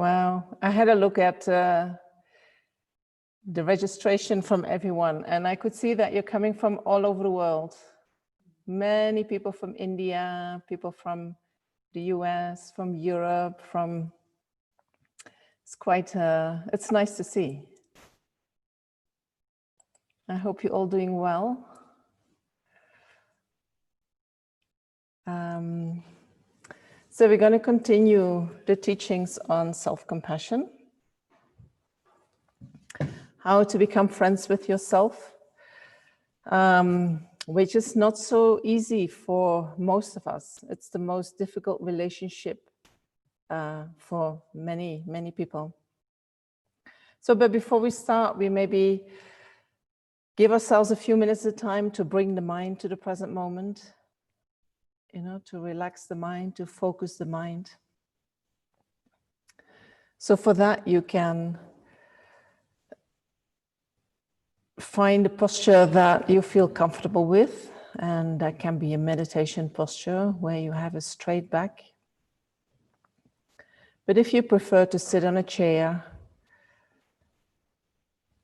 Wow, I had a look at the registration from everyone, and I could see that you're coming from all over the world. Many people from India, people from the US, from Europe, it's quite, it's nice to see. I hope you're all doing well. So we're going to continue the teachings on self-compassion, how to become friends with yourself, which is not so easy for most of us. It's the most difficult relationship for many, many people. So, but before we start, we maybe give ourselves a few minutes of time to bring the mind to the present moment, you know, to relax the mind, to focus the mind. So for that, you can find a posture that you feel comfortable with, and that can be a meditation posture where you have a straight back. But if you prefer to sit on a chair,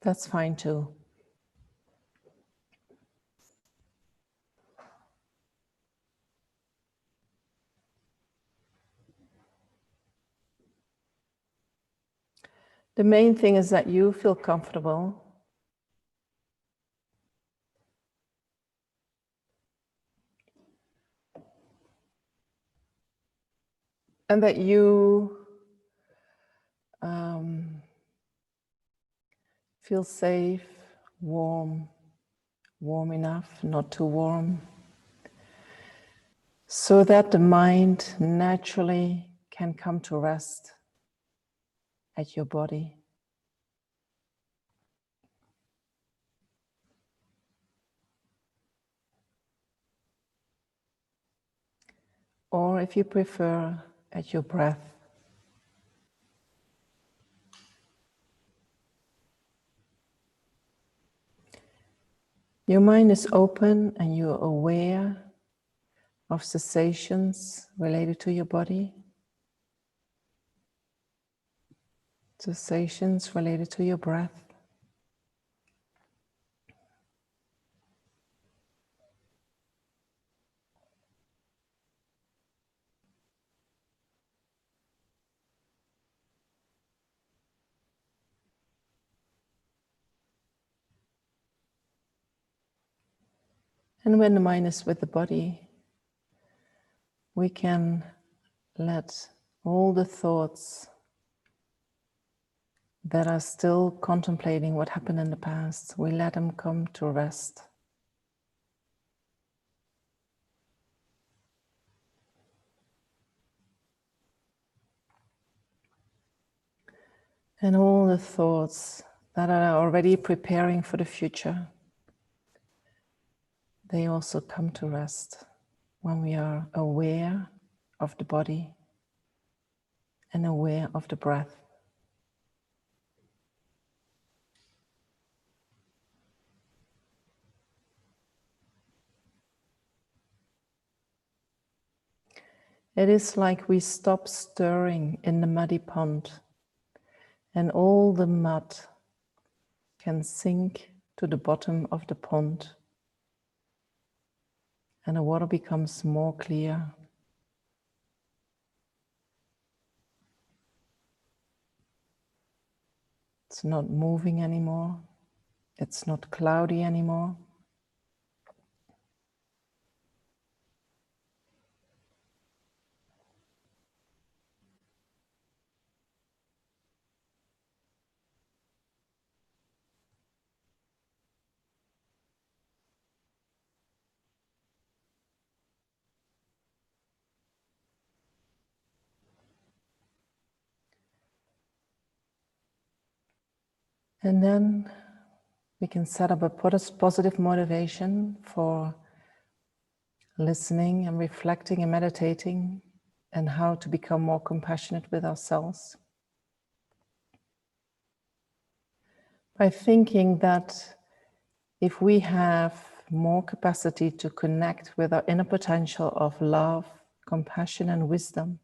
that's fine too. The main thing is that you feel comfortable. And that you feel safe, warm enough, not too warm, so that the mind naturally can come to rest at your body. Or if you prefer, at your breath. Your mind is open and you're aware of sensations related to your body, sensations related to your breath. And when the mind is with the body, we can let all the thoughts that are still contemplating what happened in the past, we let them come to rest. And all the thoughts that are already preparing for the future, they also come to rest when we are aware of the body and aware of the breath. It is like we stop stirring in the muddy pond, and all the mud can sink to the bottom of the pond, and the water becomes more clear. It's not moving anymore. It's not cloudy anymore. And then we can set up a positive motivation for listening and reflecting and meditating and how to become more compassionate with ourselves. By thinking that if we have more capacity to connect with our inner potential of love, compassion, and wisdom,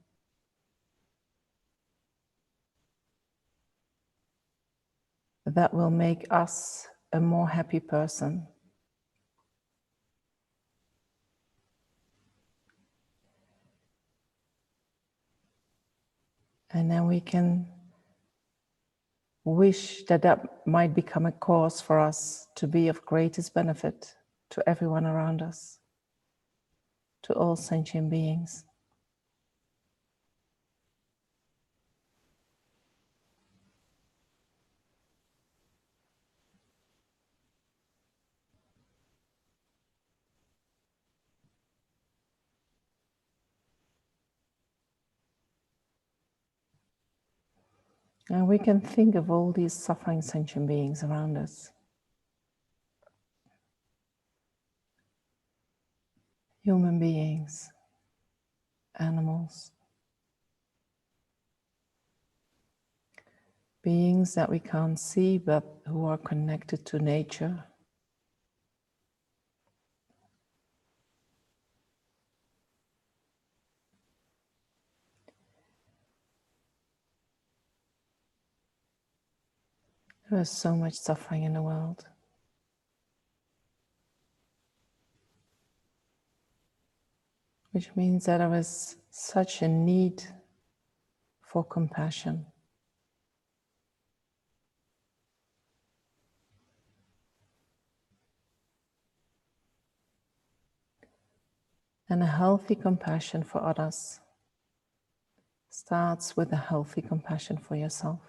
that will make us a more happy person. And then we can wish that that might become a cause for us to be of greatest benefit to everyone around us, to all sentient beings. And we can think of all these suffering sentient beings around us. Human beings, animals, beings that we can't see but who are connected to nature. There is so much suffering in the world. Which means that there is such a need for compassion. And a healthy compassion for others starts with a healthy compassion for yourself.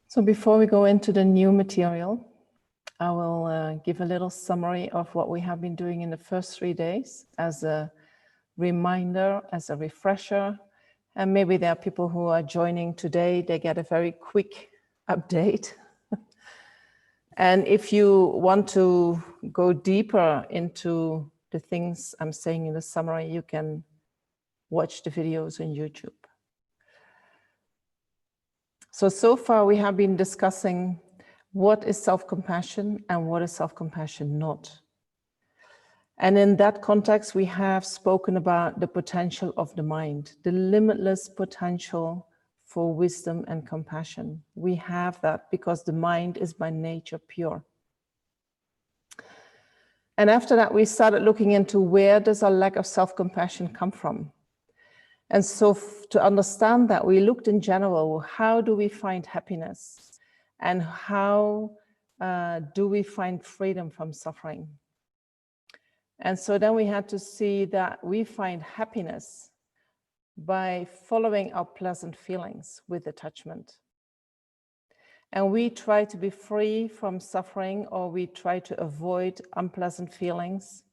So before we go into the new material, I will give a little summary of what we have been doing in the first 3 days as a reminder, as a refresher. And maybe there are people who are joining today, they get a very quick update. And if you want to go deeper into the things I'm saying in the summary, you can watch the videos on YouTube. So far we have been discussing what is self-compassion and what is self-compassion not. And in that context, we have spoken about the potential of the mind, the limitless potential for wisdom and compassion. We have that because the mind is by nature pure. And after that, we started looking into where does our lack of self-compassion come from? And so to understand that, we looked in general, how do we find happiness? And how do we find freedom from suffering? And so then we had to see that we find happiness by following our pleasant feelings with attachment. And we try to be free from suffering, or we try to avoid unpleasant feelings.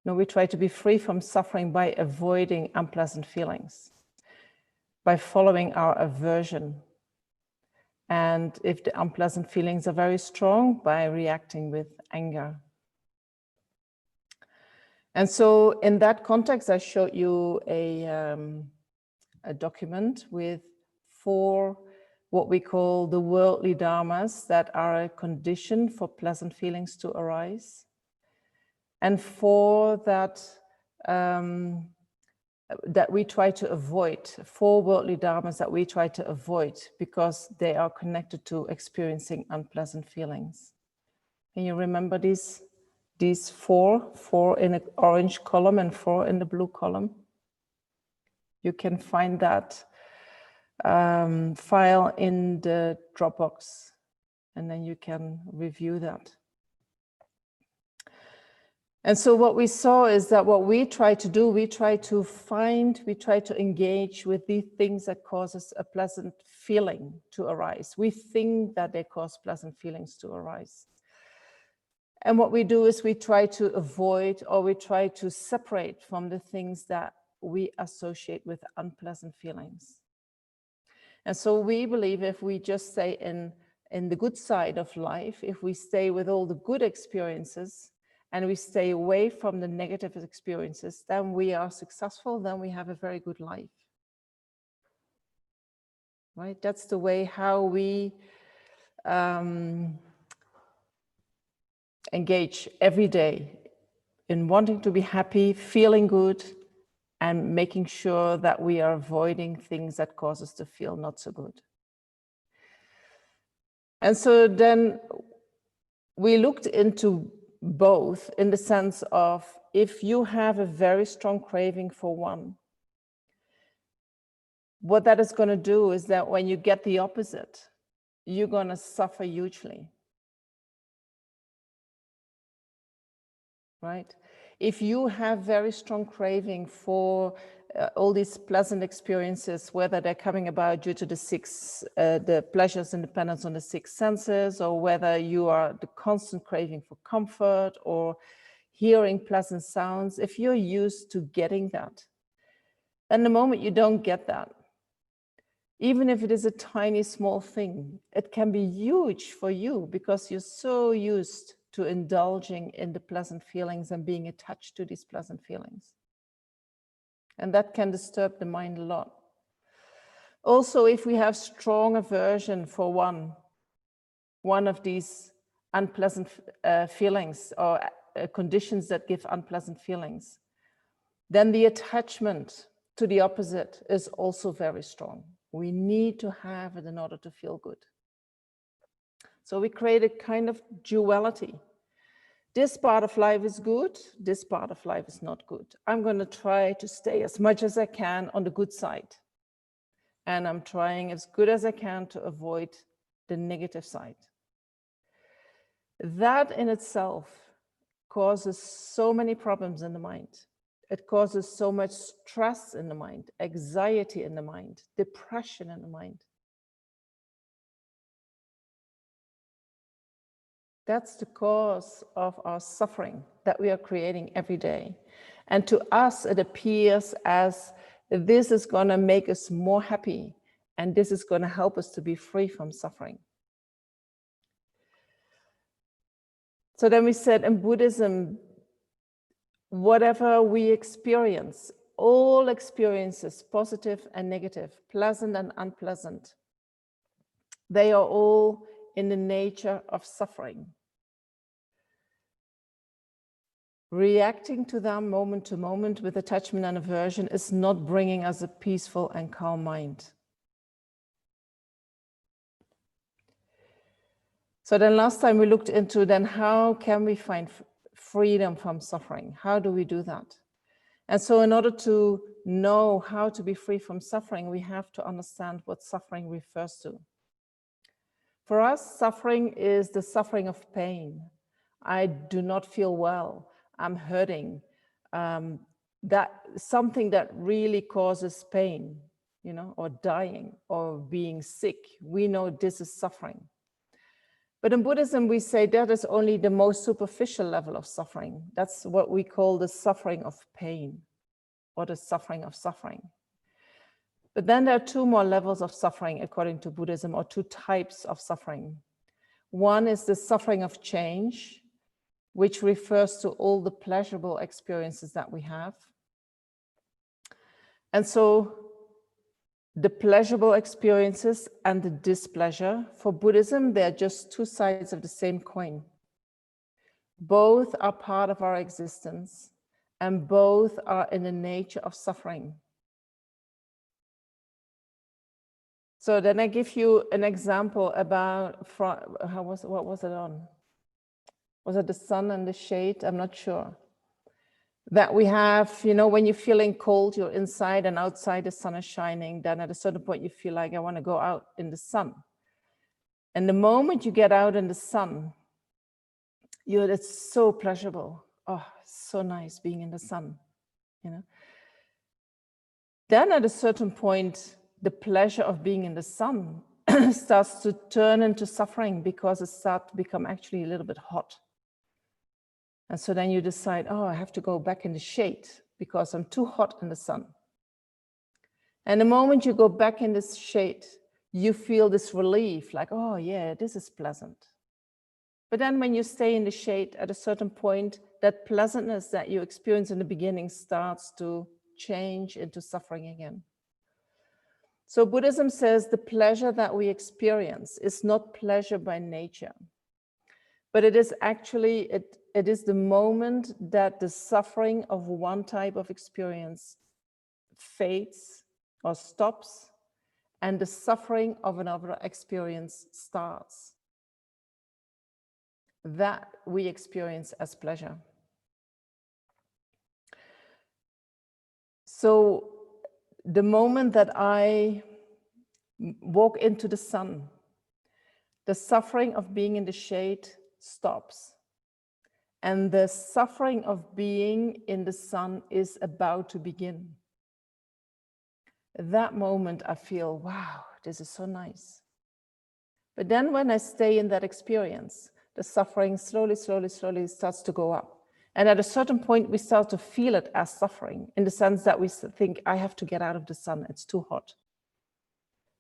No, we try to be free from suffering by avoiding unpleasant feelings, by following our aversion. And if the unpleasant feelings are very strong, by reacting with anger. And so in that context, I showed you a document with 4 what we call the worldly dharmas that are a condition for pleasant feelings to arise. And 4 that we try to avoid, 4 worldly dharmas that we try to avoid because they are connected to experiencing unpleasant feelings. Can you remember these 4 in an orange column and 4 in the blue column? You can find that file in the Dropbox, and then you can review that. And so what we saw is that what we try to do, we try to engage with the things that causes a pleasant feeling to arise. We think that they cause pleasant feelings to arise. And what we do is we try to avoid, or we try to separate from the things that we associate with unpleasant feelings. And so we believe if we just stay in the good side of life, if we stay with all the good experiences and we stay away from the negative experiences, then we are successful, then we have a very good life. Right? That's the way how we engage every day in wanting to be happy, feeling good, and making sure that we are avoiding things that cause us to feel not so good. And so then we looked into both in the sense of, if you have a very strong craving for one, what that is going to do is that when you get the opposite, you're going to suffer hugely. Right? If you have very strong craving for all these pleasant experiences, whether they're coming about due to the pleasures and dependence on the six senses, or whether you are the constant craving for comfort or hearing pleasant sounds, if you're used to getting that, and the moment you don't get that, even if it is a tiny small thing, it can be huge for you because you're so used to indulging in the pleasant feelings and being attached to these pleasant feelings. And that can disturb the mind a lot. Also, if we have strong aversion for one of these unpleasant feelings or conditions that give unpleasant feelings, then the attachment to the opposite is also very strong. We need to have it in order to feel good. So we create a kind of duality. This part of life is good, this part of life is not good. I'm going to try to stay as much as I can on the good side. And I'm trying as good as I can to avoid the negative side. That in itself causes so many problems in the mind. It causes so much stress in the mind, anxiety in the mind, depression in the mind. That's the cause of our suffering that we are creating every day. And to us, it appears as this is going to make us more happy, and this is going to help us to be free from suffering. So then we said in Buddhism, whatever we experience, all experiences, positive and negative, pleasant and unpleasant, they are all in the nature of suffering. Reacting to them moment to moment with attachment and aversion is not bringing us a peaceful and calm mind. So then last time we looked into then how can we find freedom from suffering? How do we do that? And so in order to know how to be free from suffering, we have to understand what suffering refers to. For us, suffering is the suffering of pain. I do not feel well. I'm hurting. That something that really causes pain, you know, or dying or being sick. We know this is suffering. But in Buddhism, we say that is only the most superficial level of suffering. That's what we call the suffering of pain, or the suffering of suffering. But then there are two more levels of suffering according to Buddhism, or two types of suffering. One is the suffering of change, which refers to all the pleasurable experiences that we have. And so the pleasurable experiences and the displeasure, for Buddhism, they're just two sides of the same coin. Both are part of our existence, and both are in the nature of suffering. So then I give you an example about, what was it on? Was it the sun and the shade? I'm not sure. That we have, you know, when you're feeling cold, you're inside, and outside the sun is shining, then at a certain point you feel like, I want to go out in the sun. And the moment you get out in the sun, it's so pleasurable. Oh, so nice being in the sun, you know. Then at a certain point, the pleasure of being in the sun starts to turn into suffering, because it starts to become actually a little bit hot. And so then you decide, oh, I have to go back in the shade because I'm too hot in the sun. And the moment you go back in this shade, you feel this relief, like, oh yeah, this is pleasant. But then when you stay in the shade, at a certain point, that pleasantness that you experience in the beginning starts to change into suffering again. So Buddhism says the pleasure that we experience is not pleasure by nature, but it is actually, it is the moment that the suffering of one type of experience fades or stops, and the suffering of another experience starts. That we experience as pleasure. So the moment that I walk into the sun, the suffering of being in the shade stops. And the suffering of being in the sun is about to begin. At that moment, I feel, wow, this is so nice. But then when I stay in that experience, the suffering slowly starts to go up. And at a certain point, we start to feel it as suffering, in the sense that we think, I have to get out of the sun, it's too hot.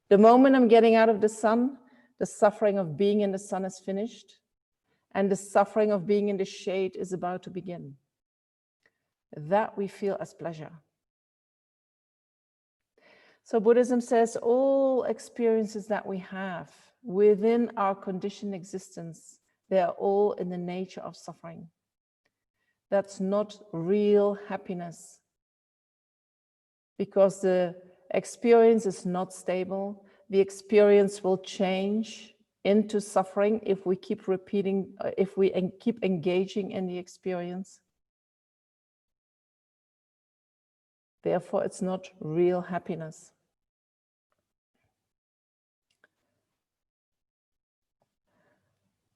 The moment I'm getting out of the sun, the suffering of being in the sun is finished, and the suffering of being in the shade is about to begin. That we feel as pleasure. So Buddhism says all experiences that we have within our conditioned existence, they are all in the nature of suffering. That's not real happiness, because the experience is not stable. The experience will change into suffering if we keep repeating, if we keep engaging in the experience. Therefore, it's not real happiness.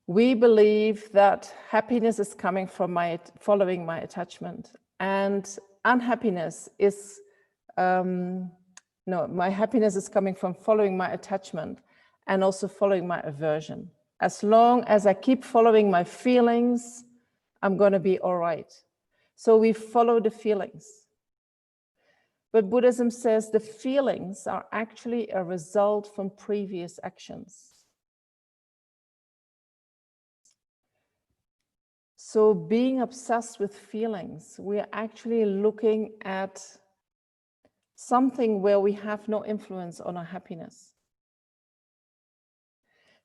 We believe that happiness is coming from following my attachment, and unhappiness is, my happiness is coming from following my attachment and also following my aversion. As long as I keep following my feelings, I'm going to be all right. So we follow the feelings. But Buddhism says the feelings are actually a result from previous actions. So being obsessed with feelings, we are actually looking at something where we have no influence on our happiness.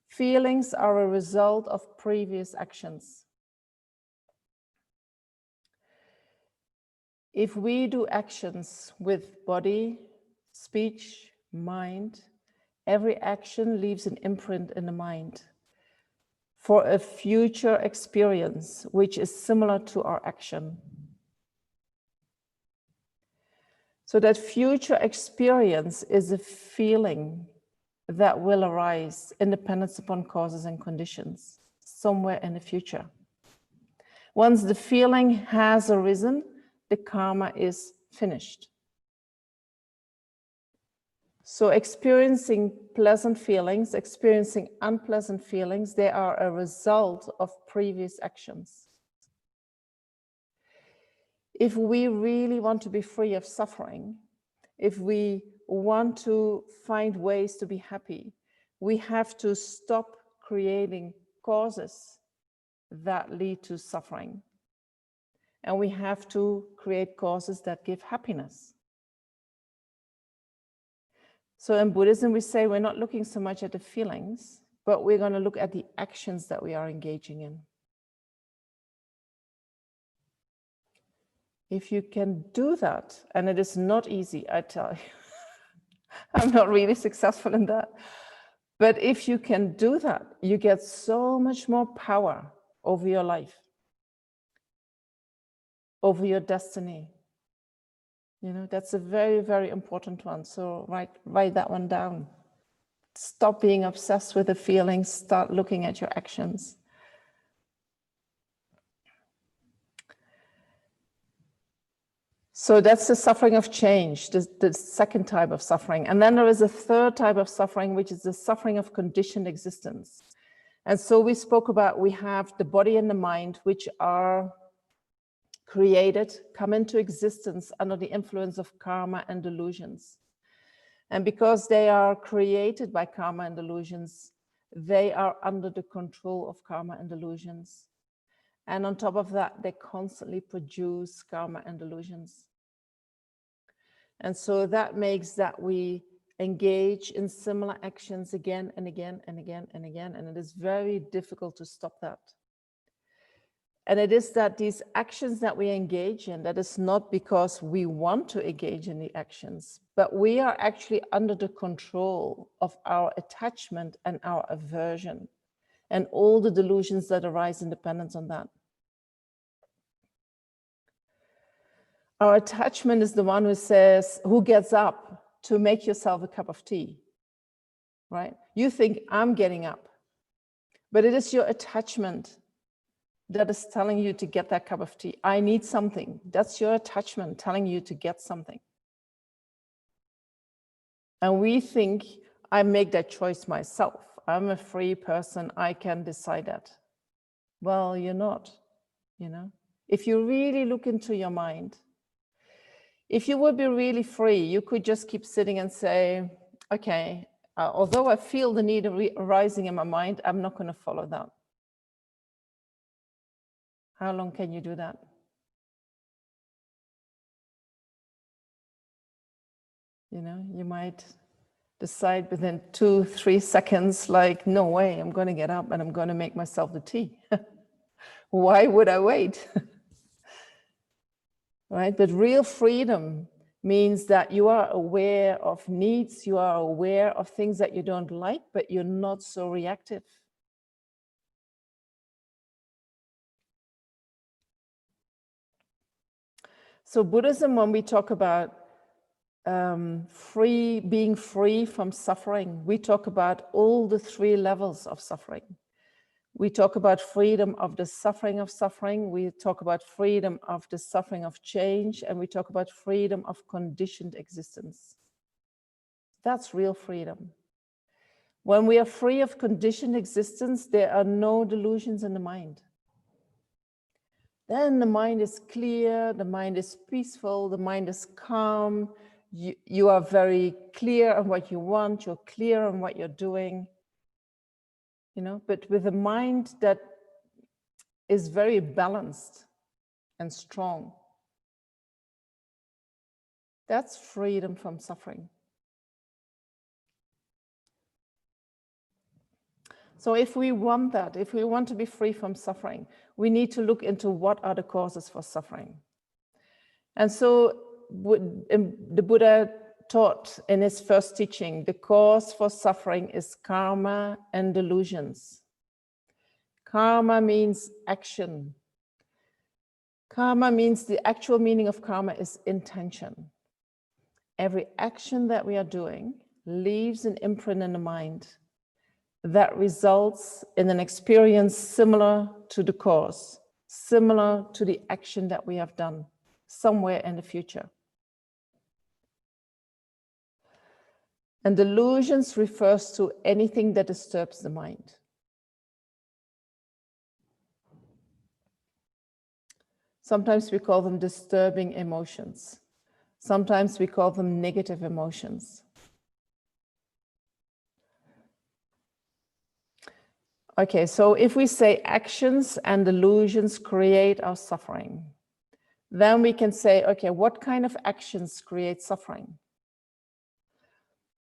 Feelings are a result of previous actions. If we do actions with body, speech, mind, every action leaves an imprint in the mind for a future experience which is similar to our action. So that future experience is a feeling that will arise independent upon causes and conditions somewhere in the future. Once the feeling has arisen, the karma is finished. So experiencing pleasant feelings, experiencing unpleasant feelings, they are a result of previous actions. If we really want to be free of suffering, if we want to find ways to be happy, we have to stop creating causes that lead to suffering. And we have to create causes that give happiness. So in Buddhism, we say we're not looking so much at the feelings, but we're going to look at the actions that we are engaging in. If you can do that, and it is not easy, I tell you, I'm not really successful in that. But if you can do that, you get so much more power over your life, over your destiny. You know, that's a very, very important one. So write that one down. Stop being obsessed with the feelings, start looking at your actions. So that's the suffering of change, the second type of suffering. And then there is a third type of suffering, which is the suffering of conditioned existence. And so we spoke about, we have the body and the mind, which are created, come into existence under the influence of karma and delusions. And because they are created by karma and delusions, they are under the control of karma and delusions. And on top of that, they constantly produce karma and delusions. And so that makes that we engage in similar actions again and again and again and again. And it is very difficult to stop that. And it is that these actions that we engage in, that is not because we want to engage in the actions, but we are actually under the control of our attachment and our aversion and all the delusions that arise in dependence on that. Our attachment is the one who says, who gets up to make yourself a cup of tea, right? You think I'm getting up, but it is your attachment that is telling you to get that cup of tea. I need something. That's your attachment telling you to get something. And we think I make that choice myself. I'm a free person. I can decide that. Well, you're not, you know. If you really look into your mind, if you would be really free, you could just keep sitting and say, okay, although I feel the need arising in my mind, I'm not going to follow that. How long can you do that? You know, you might decide within 2-3 seconds, like, no way, I'm going to get up and I'm going to make myself the tea. Why would I wait? Right? But real freedom means that you are aware of needs, you are aware of things that you don't like, but you're not so reactive. So Buddhism, when we talk about being free from suffering, we talk about all the 3 levels of suffering. We talk about freedom of the suffering of suffering. We talk about freedom of the suffering of change. And we talk about freedom of conditioned existence. That's real freedom. When we are free of conditioned existence, there are no delusions in the mind. Then the mind is clear, the mind is peaceful, the mind is calm. You are very clear on what you want, you're clear on what you're doing. You know, but with a mind that is very balanced and strong, that's freedom from suffering. So if we want that, if we want to be free from suffering, we need to look into what are the causes for suffering. And so the Buddha taught in his first teaching, the cause for suffering is karma and delusions. Karma means action. Karma means, the actual meaning of karma is intention. Every action that we are doing leaves an imprint in the mind that results in an experience similar to the cause, similar to the action that we have done somewhere in the future. And delusions refers to anything that disturbs the mind. Sometimes we call them disturbing emotions. Sometimes we call them negative emotions. Okay, so if we say actions and delusions create our suffering, then we can say, okay, what kind of actions create suffering?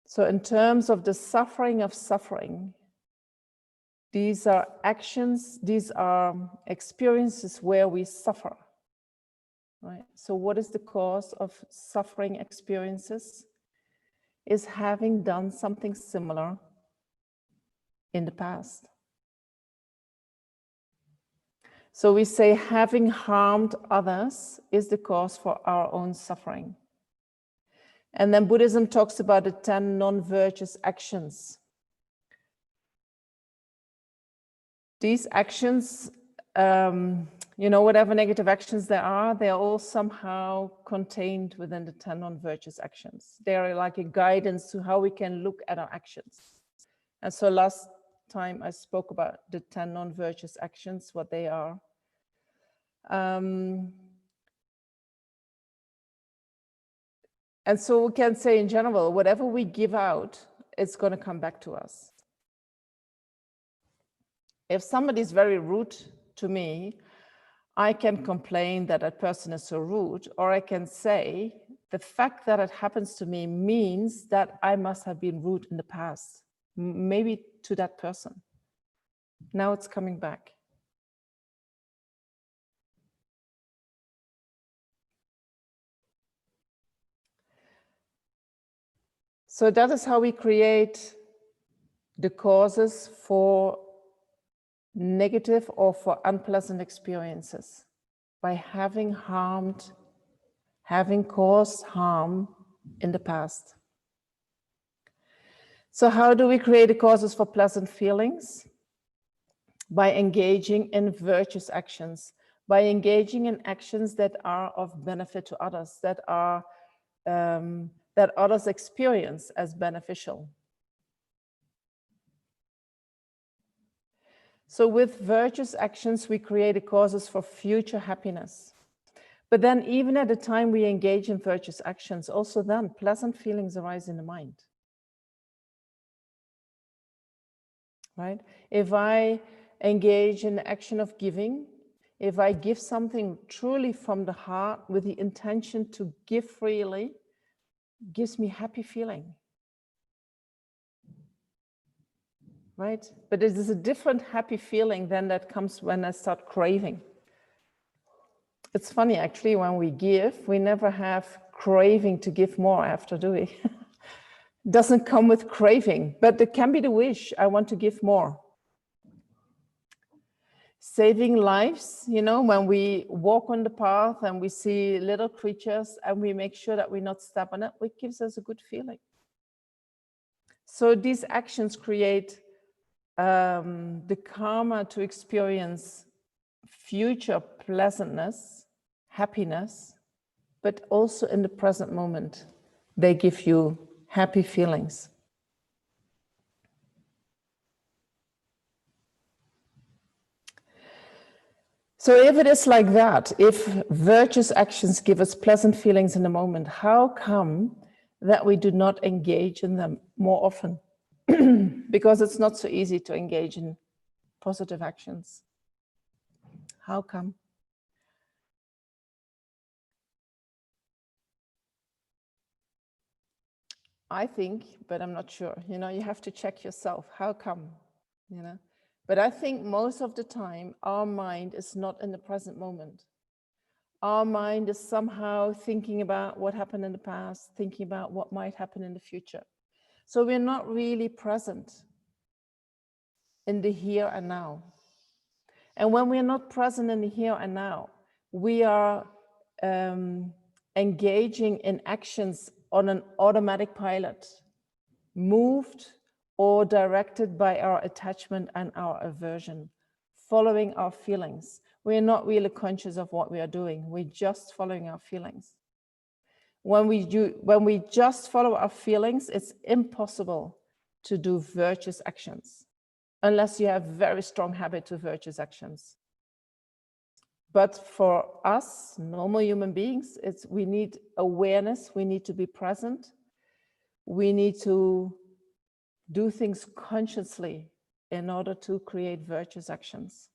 So in terms of the suffering of suffering, these are actions, these are experiences where we suffer, right? So what is the cause of suffering experiences? Is having done something similar in the past. So we say having harmed others is the cause for our own suffering. And then Buddhism talks about the 10 non-virtuous actions. These actions, you know, whatever negative actions there are, they are all somehow contained within the 10 non-virtuous actions. They are like a guidance to how we can look at our actions. And so last time I spoke about the 10 non-virtuous actions, what they are. And so we can say in general, whatever we give out, it's going to come back to us. If somebody is very rude to me, I can complain that that person is so rude, or I can say the fact that it happens to me means that I must have been rude in the past, maybe to that person. Now it's coming back. So that is how we create the causes for negative or for unpleasant experiences, by having caused harm in the past. So how do we create the causes for pleasant feelings? By engaging in virtuous actions, by engaging in actions that are of benefit to others, that are that others experience as beneficial. So with virtuous actions, we create the causes for future happiness. But then even at the time we engage in virtuous actions, also then pleasant feelings arise in the mind. Right? If I engage in the action of giving, if I give something truly from the heart with the intention to give freely, gives me happy feeling. Right? But it is a different happy feeling than that comes when I start craving. It's funny, actually, when we give, we never have craving to give more after, do we? Doesn't come with craving, but it can be the wish, I want to give more. Saving lives, you know, when we walk on the path and we see little creatures and we make sure that we not step on it, it gives us a good feeling. So these actions create the karma to experience future pleasantness, happiness, but also in the present moment, they give you happy feelings. So if it is like that, if virtuous actions give us pleasant feelings in the moment, how come that we do not engage in them more often? Because it's not so easy to engage in positive actions. How come? I think, but I'm not sure. You know, you have to check yourself. How come? You know? But I think most of the time, our mind is not in the present moment. Our mind is somehow thinking about what happened in the past, thinking about what might happen in the future. So we're not really present in the here and now. And when we're not present in the here and now, we are engaging in actions on an automatic pilot, moved or directed by our attachment and our aversion, following our feelings. We're not really conscious of what we are doing. We're just following our feelings. When we just follow our feelings, it's impossible to do virtuous actions, unless you have very strong habit to virtuous actions. But for us, normal human beings, we need awareness, we need to be present, we need to do things consciously in order to create virtuous actions.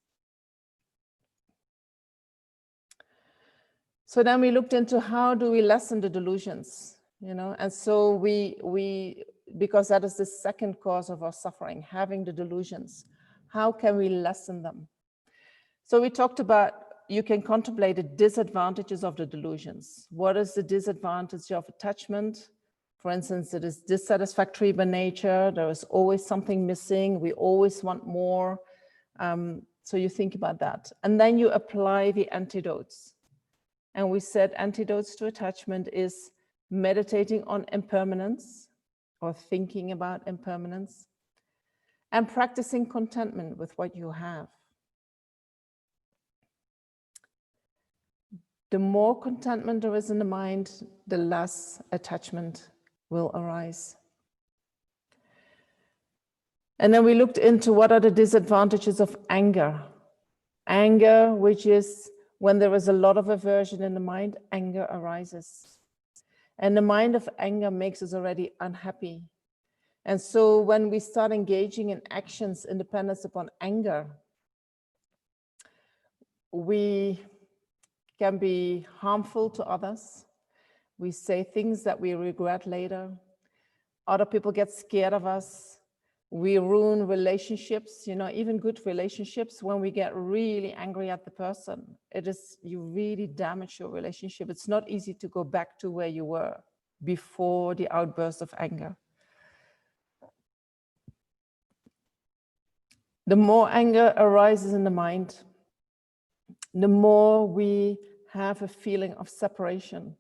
So then we looked into how do we lessen the delusions, you know, and so because that is the second cause of our suffering, having the delusions. How can we lessen them? So we talked about, you can contemplate the disadvantages of the delusions. What is the disadvantage of attachment? For instance, it is dissatisfactory by nature. There is always something missing. We always want more. So you think about that. And then you apply the antidotes. And we said antidotes to attachment is meditating on impermanence or thinking about impermanence and practicing contentment with what you have. The more contentment there is in the mind, the less attachment will arise. And then we looked into what are the disadvantages of anger. Anger, which is when there is a lot of aversion in the mind, anger arises. And the mind of anger makes us already unhappy. And so when we start engaging in actions independent upon anger, we can be harmful to others. We say things that we regret later. Other people get scared of us. We ruin relationships, you know, even good relationships. When we get really angry at the person, you really damage your relationship. It's not easy to go back to where you were before the outburst of anger. The more anger arises in the mind, the more we have a feeling of separation.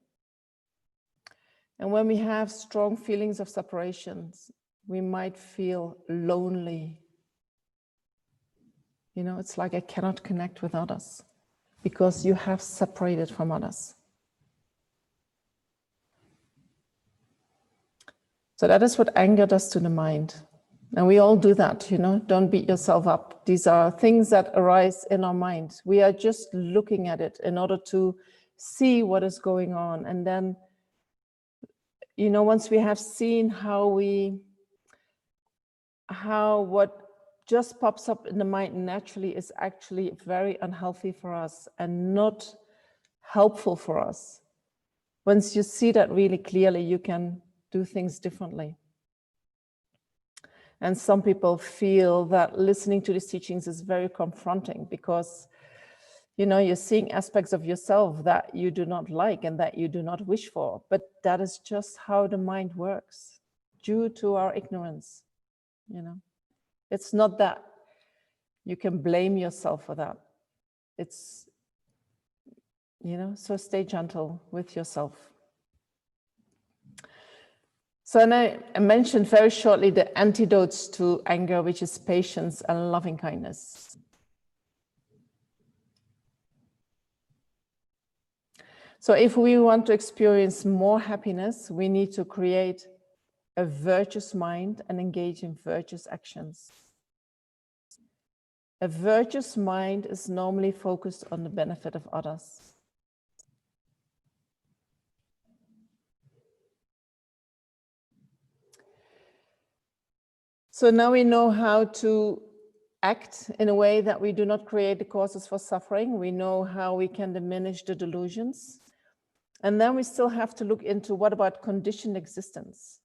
And when we have strong feelings of separations, we might feel lonely. You know, it's like I cannot connect with others because you have separated from others. So that is what anger does to the mind. And we all do that, you know, don't beat yourself up. These are things that arise in our mind. We are just looking at it in order to see what is going on. And then, you know, once we have seen how what just pops up in the mind naturally is actually very unhealthy for us and not helpful for us. Once you see that really clearly, you can do things differently. And some people feel that listening to these teachings is very confronting because, you know, you're seeing aspects of yourself that you do not like and that you do not wish for. But that is just how the mind works due to our ignorance, you know. It's not that you can blame yourself for that. It's, you know, so stay gentle with yourself. So I mentioned very shortly the antidotes to anger, which is patience and loving kindness. So if we want to experience more happiness, we need to create a virtuous mind and engage in virtuous actions. A virtuous mind is normally focused on the benefit of others. So now we know how to act in a way that we do not create the causes for suffering. We know how we can diminish the delusions. And then we still have to look into what about conditioned existence,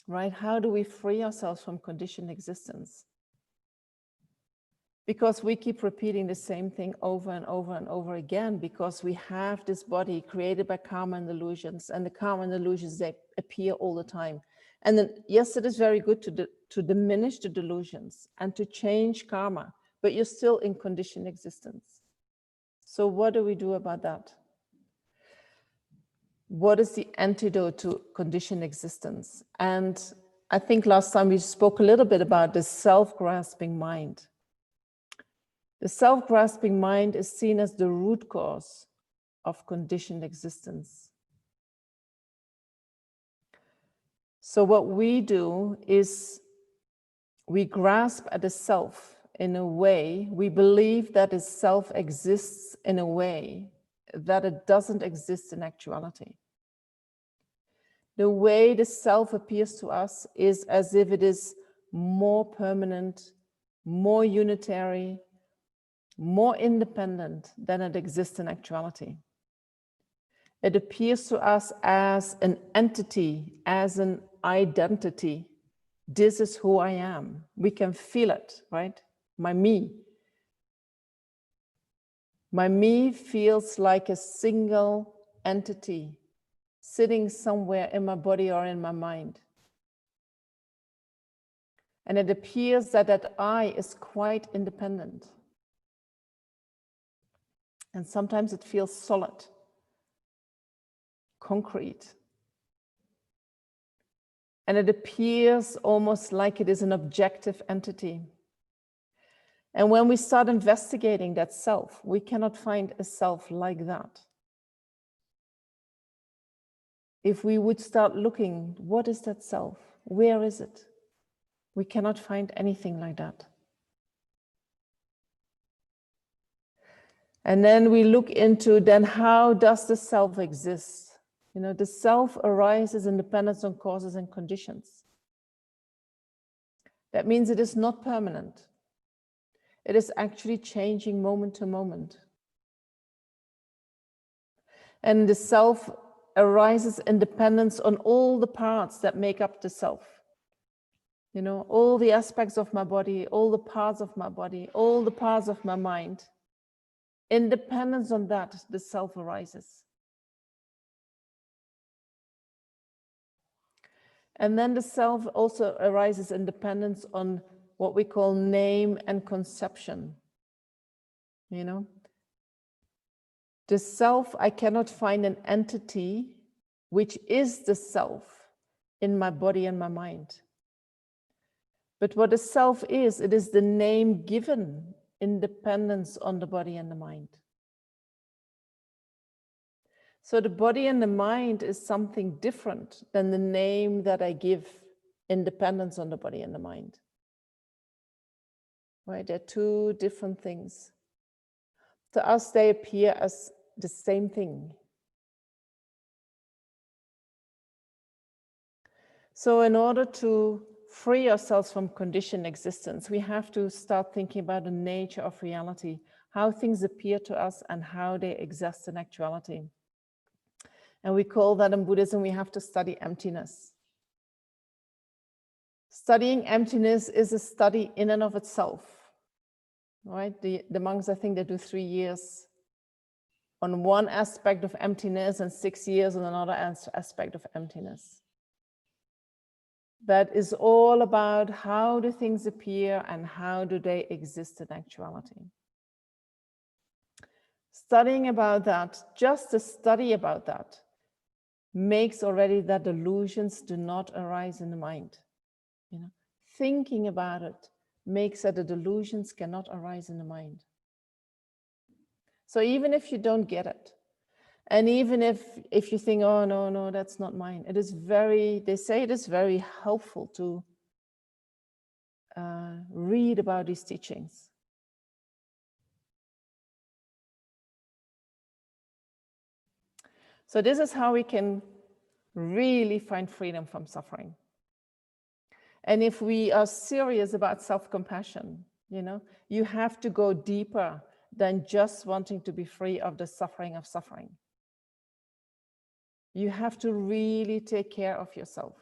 right? How do we free ourselves from conditioned existence? Because we keep repeating the same thing over and over and over again, because we have this body created by karma and delusions, and the karma and delusions, they appear all the time. And then, yes, it is very good to diminish the delusions and to change karma, but you're still in conditioned existence. So what do we do about that? What is the antidote to conditioned existence? And I think last time we spoke a little bit about the self-grasping mind. The self-grasping mind is seen as the root cause of conditioned existence. So what we do is we grasp at the self in a way, we believe that the self exists in a way that it doesn't exist in actuality. The way the self appears to us is as if it is more permanent, more unitary, more independent than it exists in actuality. It appears to us as an entity, as an identity. This is who I am. We can feel it, right? My me. My me feels like a single entity sitting somewhere in my body or in my mind. And it appears that that I is quite independent. And sometimes it feels solid, concrete. And it appears almost like it is an objective entity. And when we start investigating that self, we cannot find a self like that. If we would start looking, what is that self? Where is it? We cannot find anything like that. And then we look into, then how does the self exist? You know, the self arises in dependence on causes and conditions. That means it is not permanent. It is actually changing moment to moment. And the self arises in dependence on all the parts that make up the self. You know, all the aspects of my body, all the parts of my body, all the parts of my mind. In dependence on that, the self arises. And then the self also arises in dependence on what we call name and conception. You know, the self, I cannot find an entity which is the self in my body and my mind. But what the self is, it is the name given in dependence on the body and the mind. So the body and the mind is something different than the name that I give in dependence on the body and the mind. Right? They're two different things. To us, they appear as the same thing. So in order to free ourselves from conditioned existence, we have to start thinking about the nature of reality, how things appear to us and how they exist in actuality. And we call that in Buddhism, we have to study emptiness. Studying emptiness is a study in and of itself, right? The monks, I think they do 3 years on one aspect of emptiness and 6 years on another aspect of emptiness. That is all about how do things appear and how do they exist in actuality. Studying about that, just the study about that, makes already that delusions do not arise in the mind. You know, thinking about it makes that the delusions cannot arise in the mind. So even if you don't get it, and even if you think, oh, no, that's not mine, it is very, they say it is very helpful to read about these teachings. So this is how we can really find freedom from suffering. And if we are serious about self-compassion, you know, you have to go deeper than just wanting to be free of the suffering of suffering. You have to really take care of yourself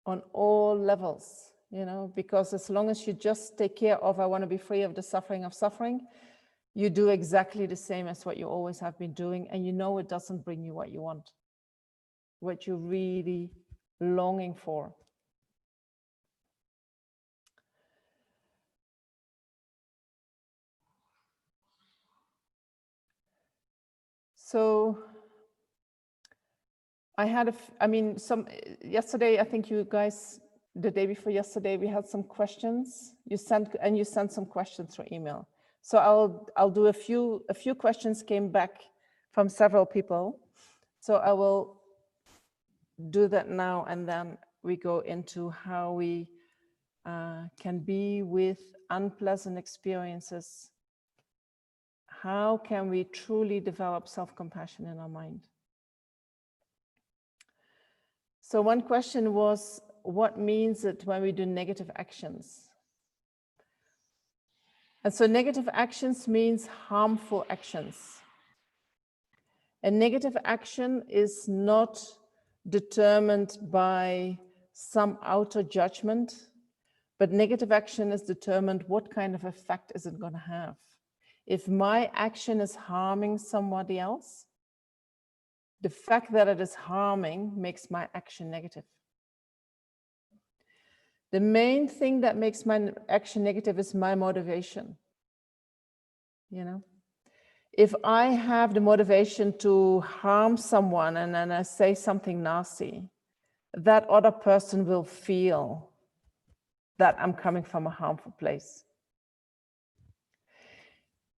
on all levels, you know, because as long as you just take care of, I want to be free of the suffering of suffering, you do exactly the same as what you always have been doing, and you know it doesn't bring you what you want, what you're really longing for. So I had yesterday, I think you guys, the day before yesterday, we had some questions. You sent some questions through email. So I'll do a few questions came back from several people. So I will do that now, and then we go into how we can be with unpleasant experiences. How can we truly develop self-compassion in our mind? So one question was, what means it when we do negative actions? And so negative actions means harmful actions. And negative action is not determined by some outer judgment, but negative action is determined what kind of effect is it going to have. If my action is harming somebody else, the fact that it is harming makes my action negative. The main thing that makes my action negative is my motivation. You know, if I have the motivation to harm someone and then I say something nasty, that other person will feel that I'm coming from a harmful place.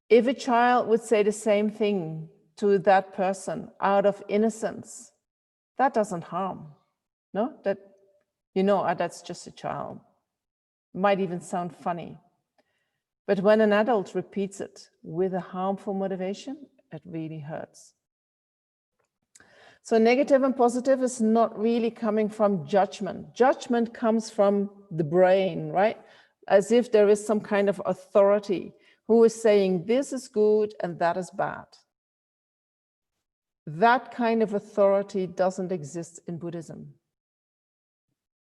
If a child would say the same thing to that person out of innocence, that doesn't harm. No, that, you know, that's just a child. Might even sound funny. But when an adult repeats it with a harmful motivation, it really hurts. So negative and positive is not really coming from judgment. Judgment comes from the brain, right? As if there is some kind of authority who is saying this is good and that is bad. That kind of authority doesn't exist in Buddhism.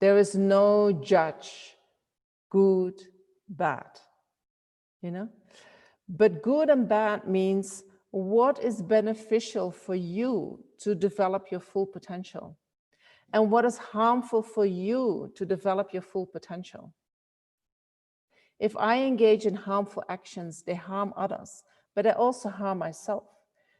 There is no judge, good, bad, you know? But good and bad means what is beneficial for you to develop your full potential, and what is harmful for you to develop your full potential. If I engage in harmful actions, they harm others, but I also harm myself,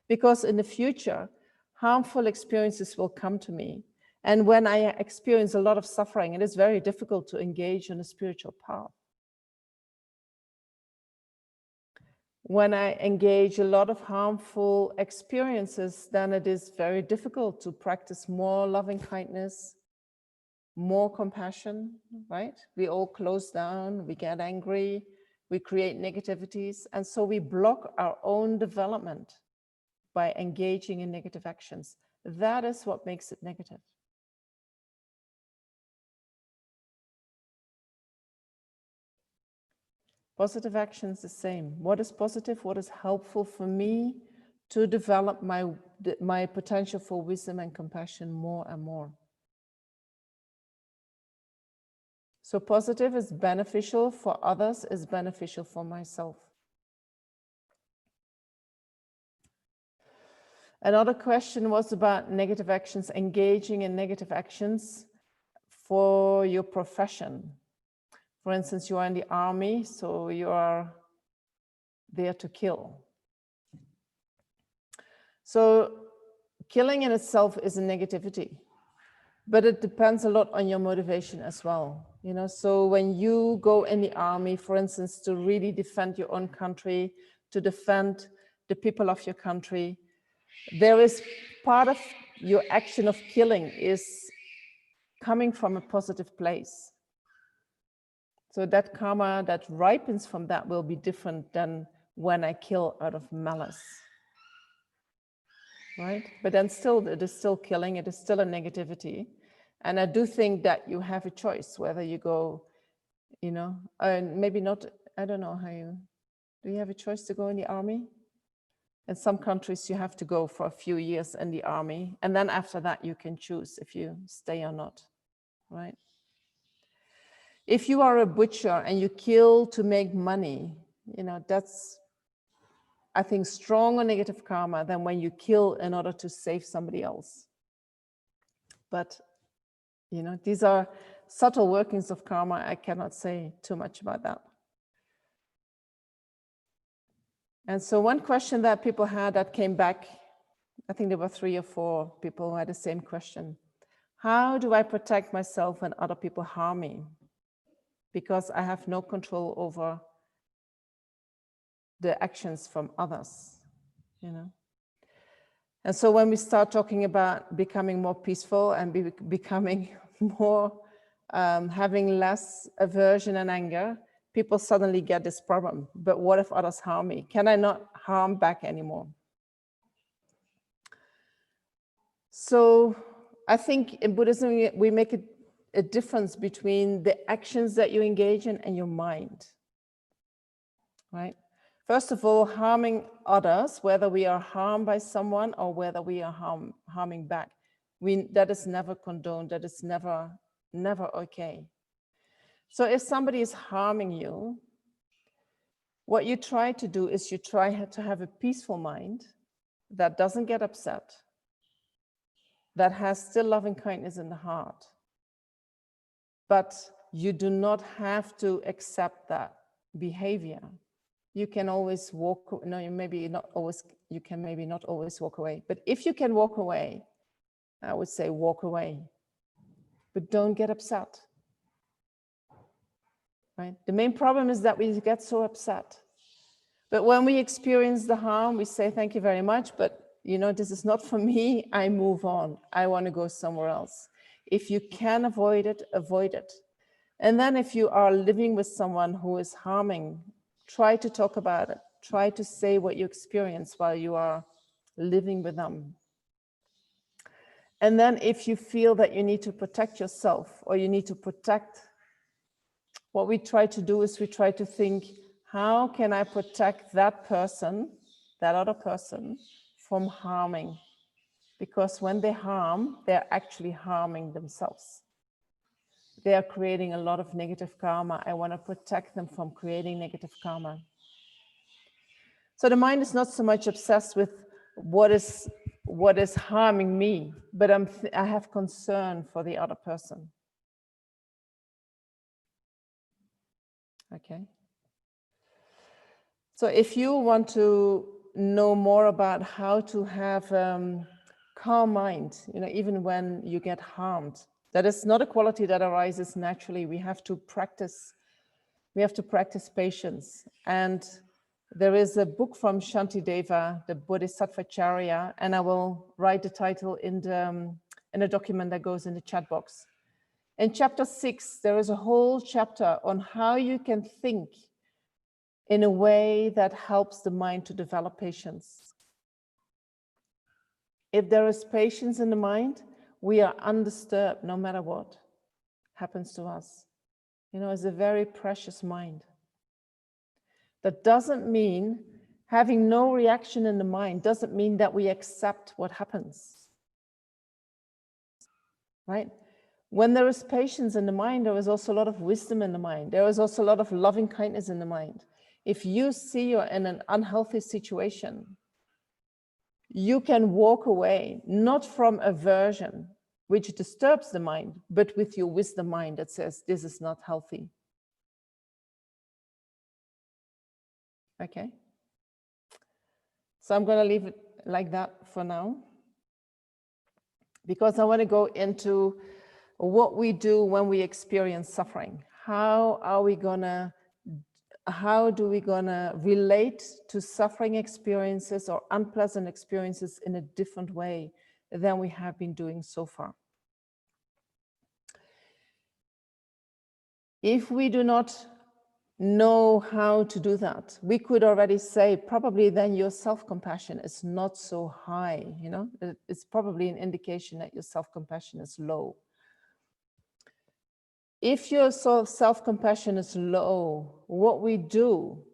because in the future, harmful experiences will come to me. And when I experience a lot of suffering, it is very difficult to engage on a spiritual path. When I engage a lot of harmful experiences, then it is very difficult to practice more loving kindness, more compassion, right? We all close down, we get angry, we create negativities, and so we block our own development by engaging in negative actions. That is what makes it negative. Positive action is the same. What is positive? What is helpful for me to develop my potential for wisdom and compassion more and more? So positive is beneficial for others, is beneficial for myself. Another question was about negative actions, engaging in negative actions for your profession. For instance, you are in the army, so you are there to kill. So killing in itself is a negativity, but it depends a lot on your motivation as well. You know, so when you go in the army, for instance, to really defend your own country, to defend the people of your country, there is part of your action of killing is coming from a positive place. So that karma that ripens from that will be different than when I kill out of malice, right? But then still, it is still killing, it is still a negativity. And I do think that you have a choice whether you go, you know, and maybe not, I don't know how you, do you have a choice to go in the army? In some countries, you have to go for a few years in the army. And then after that, you can choose if you stay or not, right? If you are a butcher and you kill to make money, you know, that's, I think, stronger negative karma than when you kill in order to save somebody else. But, you know, these are subtle workings of karma. I cannot say too much about that. And so one question that people had that came back, I think there were 3 or 4 people who had the same question. How do I protect myself when other people harm me? Because I have no control over the actions from others, you know. And so when we start talking about becoming more peaceful and becoming more, having less aversion and anger, people suddenly get this problem. But what if others harm me? Can I not harm back anymore? So I think in Buddhism, we make a difference between the actions that you engage in and your mind, right? First of all, harming others, whether we are harmed by someone or whether we are harming back, that is never condoned, that is never okay. So if somebody is harming you, what you try to do is you try to have a peaceful mind that doesn't get upset, that has still loving kindness in the heart. But you do not have to accept that behavior. You can always walk, no, you can maybe not always walk away. But if you can walk away, I would say walk away. But don't get upset. Right? The main problem is that we get so upset. But when we experience the harm, we say, thank you very much, but you know, this is not for me, I move on. I want to go somewhere else. If you can avoid it, avoid it. And then if you are living with someone who is harming, try to talk about it. Try to say what you experience while you are living with them. And then if you feel that you need to protect yourself or you need to protect, what we try to do is we try to think, how can I protect that person, that other person, from harming? Because when they harm, they're actually harming themselves. They are creating a lot of negative karma. I want to protect them from creating negative karma. So the mind is not so much obsessed with what is harming me, but I have concern for the other person. Okay. So if you want to know more about how to have calm mind, even when you get harmed, that is not a quality that arises naturally. We have to practice patience. And there is a book from Shantideva, the Bodhisattvacharya, and I will write the title in a document that goes in the chat box. In chapter 6, there is a whole chapter on how you can think in a way that helps the mind to develop patience. If there is patience in the mind, we are undisturbed no matter what happens to us. It's a very precious mind. That doesn't mean having no reaction in the mind, doesn't mean that we accept what happens. Right? When there is patience in the mind, there is also a lot of wisdom in the mind. There is also a lot of loving kindness in the mind. If you see you're in an unhealthy situation, you can walk away, not from aversion, which disturbs the mind, but with your wisdom mind that says, this is not healthy. Okay. So I'm going to leave it like that for now, because I want to go into what we do when we experience suffering. How do we gonna relate to suffering experiences or unpleasant experiences in a different way than we have been doing so far? If we do not know how to do that, we could already say probably then your self-compassion is not so high. It's probably an indication that your self-compassion is low. If your self-compassion is low, what we do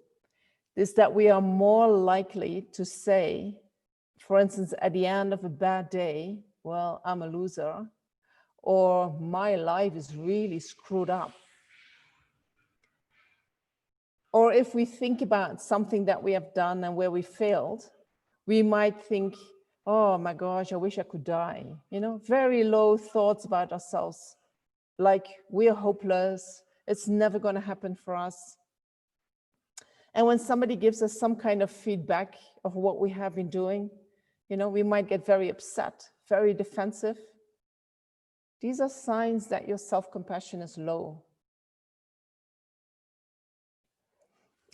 is that we are more likely to say, for instance, at the end of a bad day, well, I'm a loser, or my life is really screwed up. Or if we think about something that we have done and where we failed, we might think, oh my gosh, I wish I could die. Very low thoughts about ourselves. Like we're hopeless, it's never going to happen for us. And when somebody gives us some kind of feedback of what we have been doing, we might get very upset, very defensive. These are signs that your self-compassion is low.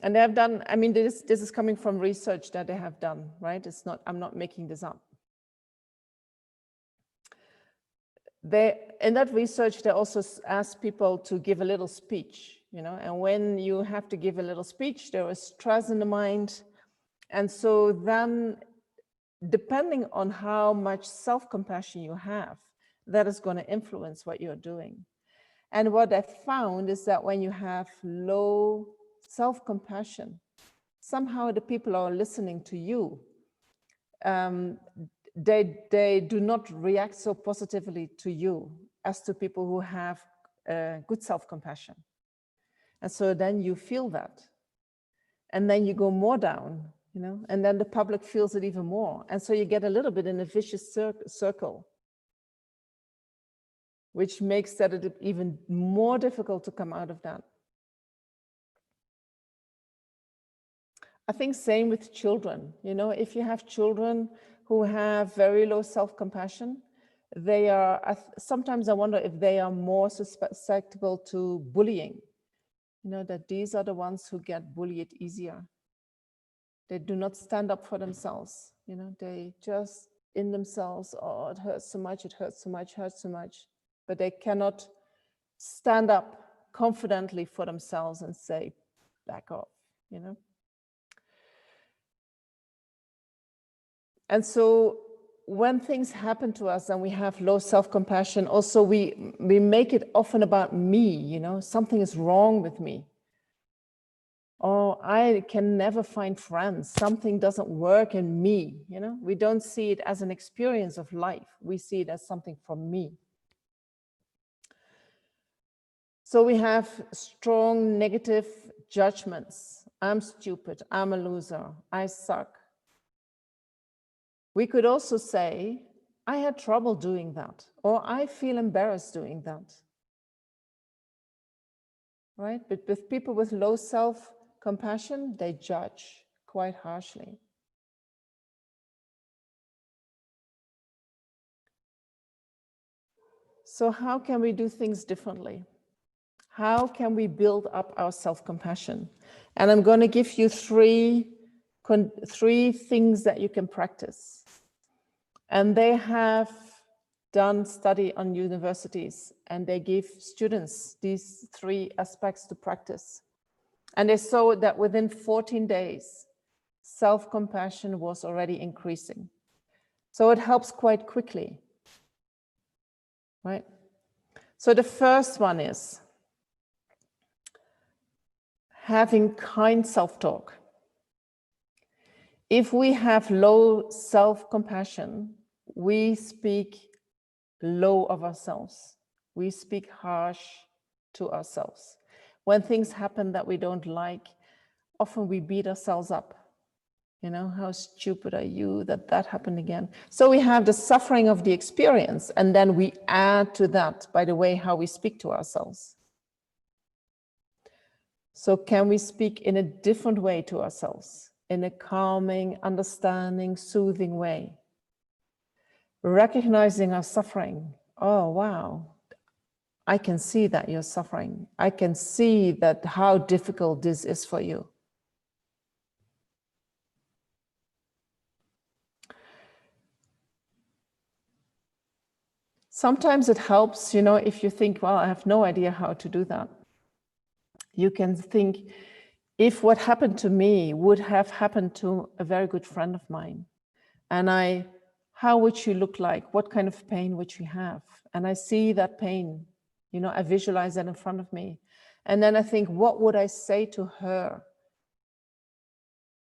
And they have done, this is coming from research that they have done, right? I'm not making this up. In that research, they also asked people to give a little speech, and when you have to give a little speech, there is stress in the mind. And so then, depending on how much self-compassion you have, that is going to influence what you're doing. And what I found is that when you have low self-compassion, somehow the people who are listening to you, they do not react so positively to you as to people who have good self-compassion. And so then you feel that. And then you go more down, and then the public feels it even more. And so you get a little bit in a vicious circle, which makes that even more difficult to come out of that. I think same with children. If you have children who have very low self-compassion, they are, sometimes I wonder if they are more susceptible to bullying. That these are the ones who get bullied easier. They do not stand up for themselves. They just in themselves, oh, it hurts so much, it hurts so much, hurts so much. But they cannot stand up confidently for themselves and say, back off, And so when things happen to us and we have low self-compassion, also we make it often about me, you know, something is wrong with me. Or I can never find friends, something doesn't work in me, you know. We don't see it as an experience of life. We see it as something from me. So we have strong negative judgments. I'm stupid, I'm a loser, I suck. We could also say, I had trouble doing that, or I feel embarrassed doing that. Right? But with people with low self-compassion, they judge quite harshly. So how can we do things differently? How can we build up our self-compassion? And I'm going to give you three things that you can practice. And they have done study on universities, and they give students these 3 aspects to practice. And they saw that within 14 days, self-compassion was already increasing. So it helps quite quickly, right? So the first one is having kind self-talk. If we have low self-compassion, we speak low of ourselves. We speak harsh to ourselves. When things happen that we don't like, often we beat ourselves up. You know, how stupid are you that happened again? So we have the suffering of the experience, and then we add to that by the way how we speak to ourselves. So can we speak in a different way to ourselves, in a calming, understanding, soothing way? Recognizing our suffering. Oh, wow. I can see that you're suffering. I can see that how difficult this is for you. Sometimes it helps, you know, if you think, well, I have no idea how to do that. You can think, if what happened to me would have happened to a very good friend of mine, and how would she look like? What kind of pain would she have? And I see that pain, you know, I visualize that in front of me. And then I think, what would I say to her?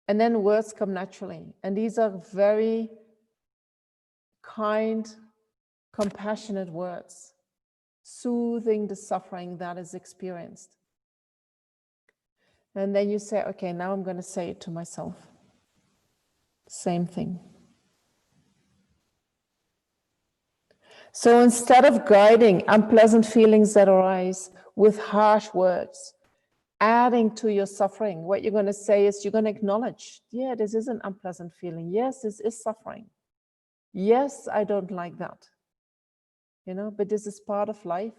And then words come naturally. And these are very kind, compassionate words, soothing the suffering that is experienced. And then you say, okay, now I'm going to say it to myself. Same thing. So instead of guiding unpleasant feelings that arise with harsh words, adding to your suffering, what you're going to say is you're going to acknowledge, yeah, this is an unpleasant feeling. Yes, this is suffering. Yes, I don't like that. You know, but this is part of life.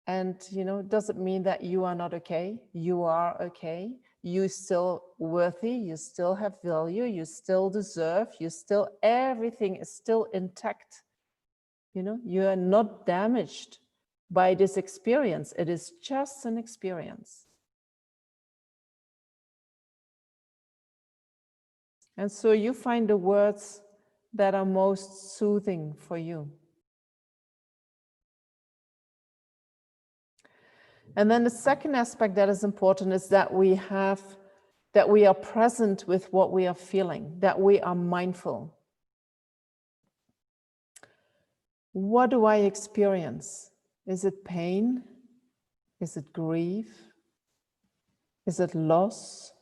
And, you know, it doesn't mean that you are not okay. You are okay. You're still worthy. You still have value. You still deserve. Everything is still intact. You know, you are not damaged by this experience. It is just an experience. And so you find the words that are most soothing for you. And then the second aspect that is important is that we are present with what we are feeling, that we are mindful. What do I experience? Is it pain? Is it grief? Is it loss?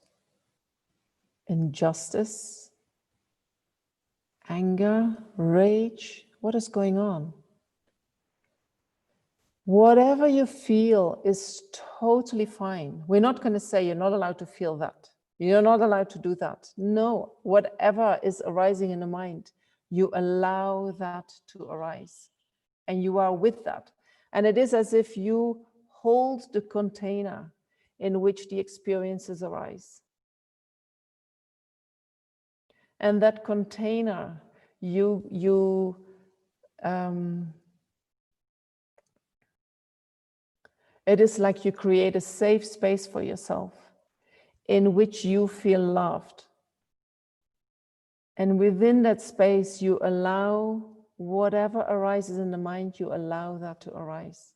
Injustice? Anger? Rage? What is going on? Whatever you feel is totally fine. We're not going to say you're not allowed to feel that. You're not allowed to do that. No, whatever is arising in the mind, you allow that to arise. And you are with that. And it is as if you hold the container in which the experiences arise. And that container, it is like you create a safe space for yourself in which you feel loved. And within that space, you allow whatever arises in the mind, you allow that to arise.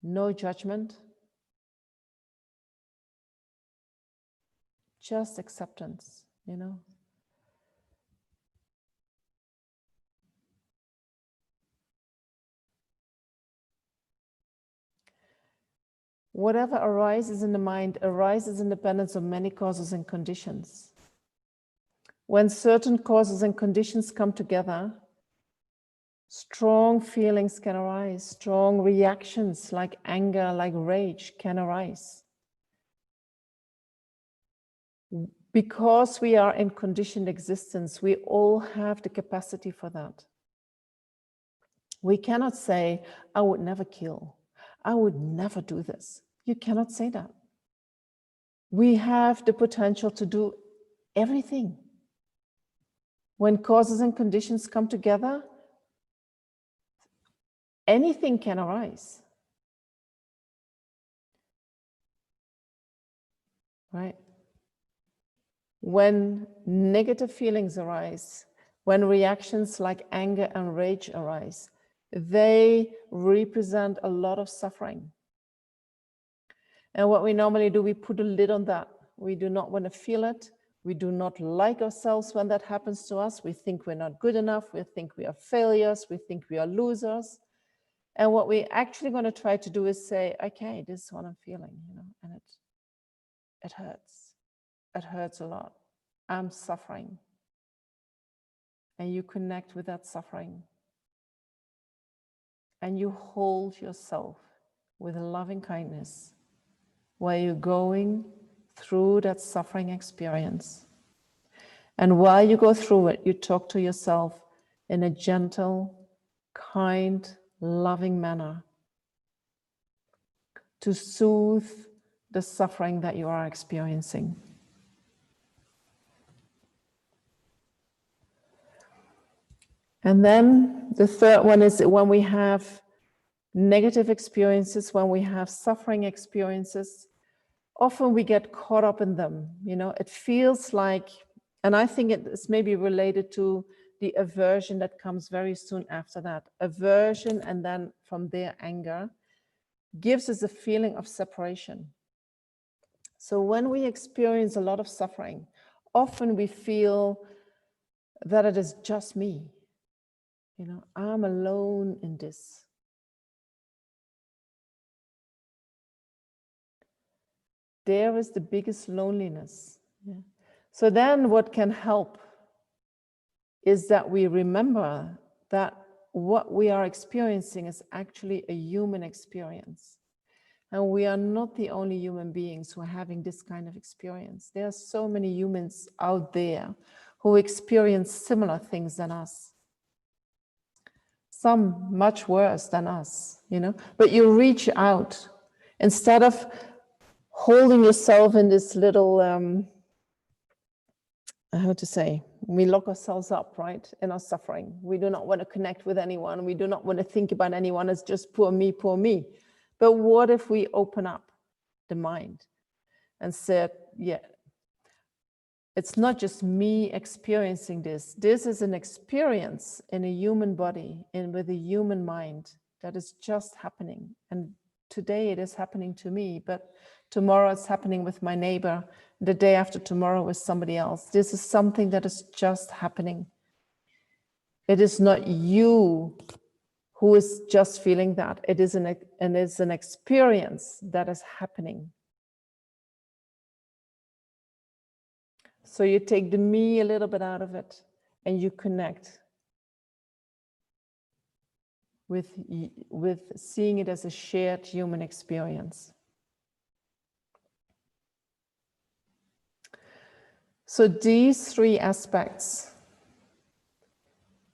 No judgment, just acceptance, you know. Whatever arises in the mind arises independent of many causes and conditions. When certain causes and conditions come together, strong feelings can arise, strong reactions like anger, like rage can arise. Because we are in conditioned existence, we all have the capacity for that. We cannot say, I would never kill. I would never do this. You cannot say that. We have the potential to do everything. When causes and conditions come together, anything can arise. Right? When negative feelings arise, when reactions like anger and rage arise, they represent a lot of suffering. And what we normally do, we put a lid on that. We do not want to feel it. We do not like ourselves when that happens to us. We think we're not good enough. We think we are failures. We think we are losers. And what we're actually going to try to do is say, okay, this is what I'm feeling, you know, and it hurts. It hurts a lot. I'm suffering. And you connect with that suffering. And you hold yourself with loving kindness while you're going through that suffering experience. And while you go through it, you talk to yourself in a gentle, kind, loving manner to soothe the suffering that you are experiencing. And then the third one is when we have negative experiences, when we have suffering experiences, often we get caught up in them. You know, it feels like, and I think it's maybe related to the aversion that comes very soon after that. Aversion, and then from there anger, gives us a feeling of separation. So when we experience a lot of suffering, often we feel that it is just me. You know, I'm alone in this. There is the biggest loneliness. Yeah. So then what can help is that we remember that what we are experiencing is actually a human experience. And we are not the only human beings who are having this kind of experience. There are so many humans out there who experience similar things than us. Some much worse than us, you know, but you reach out instead of holding yourself in this little, how to say, we lock ourselves up, right, in our suffering. We do not want to connect with anyone. We do not want to think about anyone as just poor me, poor me. But what if we open up the mind and said, yeah, it's not just me experiencing this. This is an experience in a human body and with a human mind that is just happening. And today it is happening to me, but tomorrow it's happening with my neighbor. The day after tomorrow with somebody else. This is something that is just happening. It is not you who is just feeling that. It is an experience that is happening. So you take the me a little bit out of it and you connect with seeing it as a shared human experience. So these three aspects,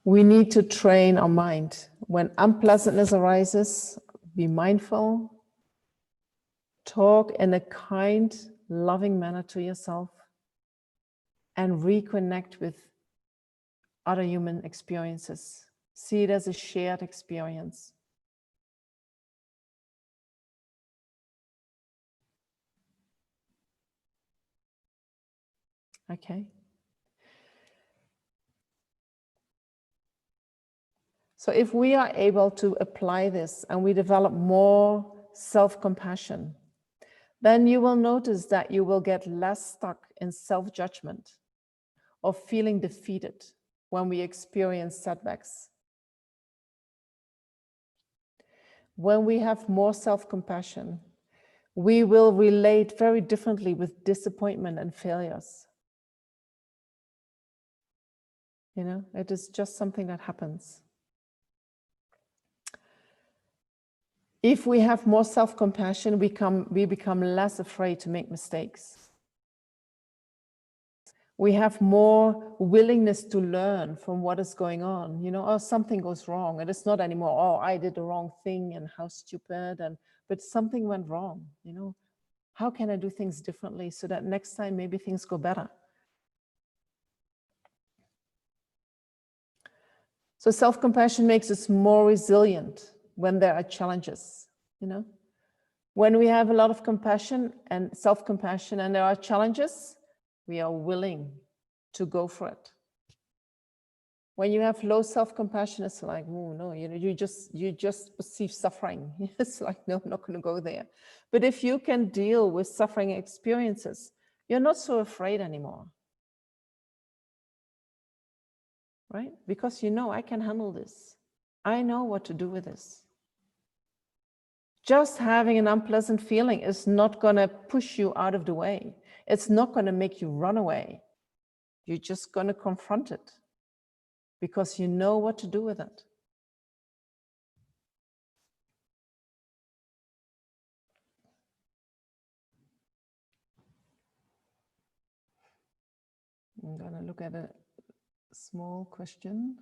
we need to train our mind. When unpleasantness arises, be mindful, talk in a kind, loving manner to yourself, and reconnect with other human experiences. See it as a shared experience. Okay. So if we are able to apply this and we develop more self-compassion, then you will notice that you will get less stuck in self-judgment or feeling defeated when we experience setbacks. When we have more self-compassion, we will relate very differently with disappointment and failures. You know, it is just something that happens. If we have more self-compassion, we become less afraid to make mistakes. We have more willingness to learn from what is going on. You know, oh, something goes wrong. And it's not anymore, oh, I did the wrong thing and how stupid, but something went wrong. You know, how can I do things differently so that next time maybe things go better? So self-compassion makes us more resilient when there are challenges, you know. When we have a lot of compassion and self-compassion and there are challenges, we are willing to go for it. When you have low self-compassion, it's like, oh no, you know, you just perceive suffering. It's like, no, I'm not going to go there. But if you can deal with suffering experiences, you're not so afraid anymore. Right? Because you know, I can handle this. I know what to do with this. Just having an unpleasant feeling is not going to push you out of the way. It's not going to make you run away. You're just going to confront it because you know what to do with it. I'm going to look at a small question.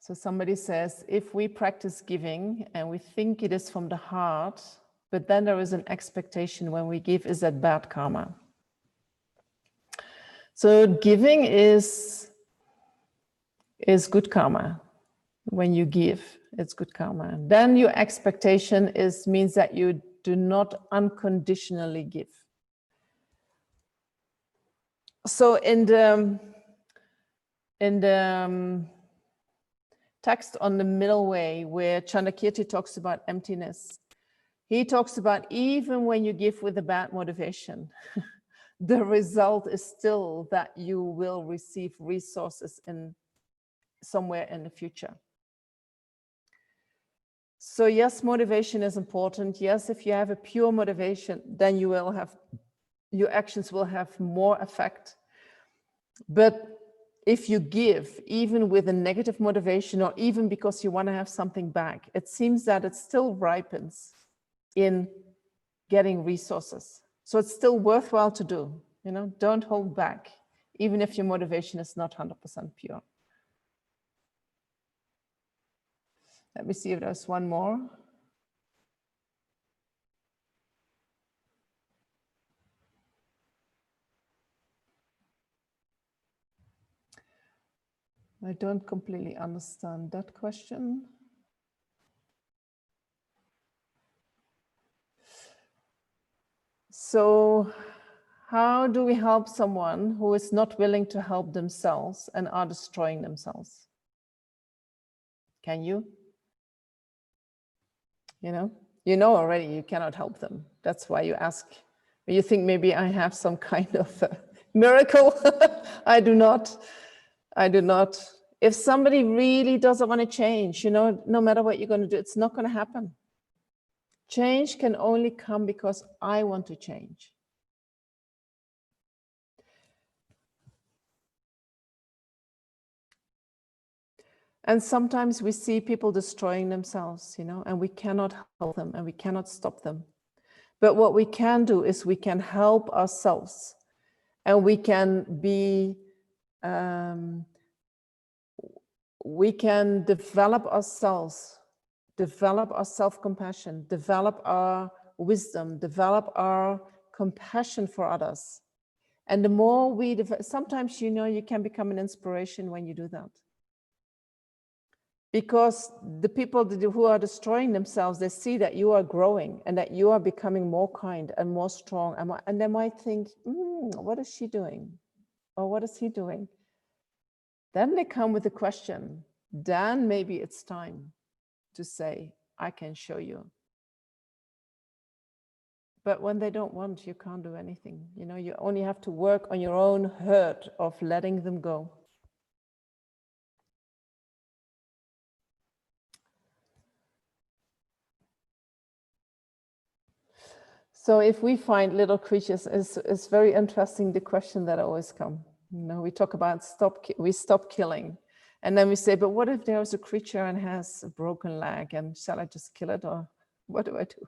So somebody says, if we practice giving and we think it is from the heart, but then there is an expectation when we give, is that bad karma? So giving is good karma. When you give, it's good karma. Then your expectation means that you do not unconditionally give. So in the text on the middle way, where Chandrakirti talks about emptiness, he talks about even when you give with a bad motivation, the result is still that you will receive resources somewhere in the future. So yes, motivation is important. Yes, if you have a pure motivation, then your actions will have more effect. But if you give, even with a negative motivation, or even because you want to have something back, it seems that it still ripens in getting resources. So it's still worthwhile to do. You know, don't hold back, even if your motivation is not 100% pure. Let me see if there's one more. I don't completely understand that question. So how do we help someone who is not willing to help themselves and are destroying themselves? Can you? You know already you cannot help them. That's why you ask. You think maybe I have some kind of miracle. I do not. If somebody really doesn't want to change, no matter what you're going to do, it's not going to happen. Change can only come because I want to change. And sometimes we see people destroying themselves, and we cannot help them and we cannot stop them. But what we can do is we can help ourselves, and we can we can develop ourselves, develop our self-compassion, develop our wisdom, develop our compassion for others. And the more we sometimes, you can become an inspiration when you do that. Because the people who are destroying themselves, they see that you are growing and that you are becoming more kind and more strong. And they might think, what is she doing? Or what is he doing? Then they come with the question, then maybe it's time to say, I can show you. But when they don't want, you can't do anything. You know, you only have to work on your own hurt of letting them go. So if we find little creatures, it's very interesting, the question that always come. You know, we talk about we stop killing. And then we say, but what if there's a creature and has a broken leg, and shall I just kill it, or what do I do?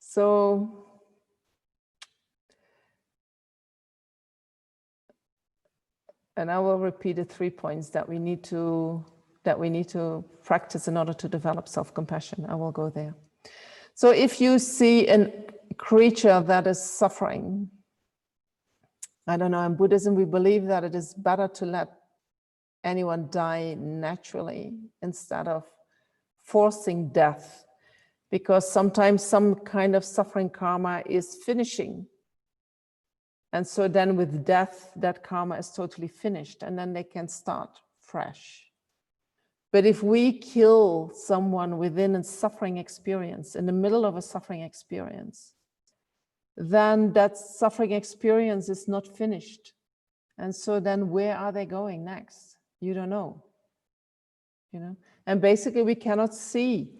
So and I will repeat the 3 points that we need to practice in order to develop self-compassion. I will go there. So if you see a creature that is suffering, I don't know, in Buddhism, we believe that it is better to let anyone die naturally instead of forcing death, because sometimes some kind of suffering karma is finishing. And so then with death, that karma is totally finished, and then they can start fresh. But if we kill someone within a suffering experience, in the middle of a suffering experience, then that suffering experience is not finished. And so then where are they going next? You don't know. You know? And basically we cannot see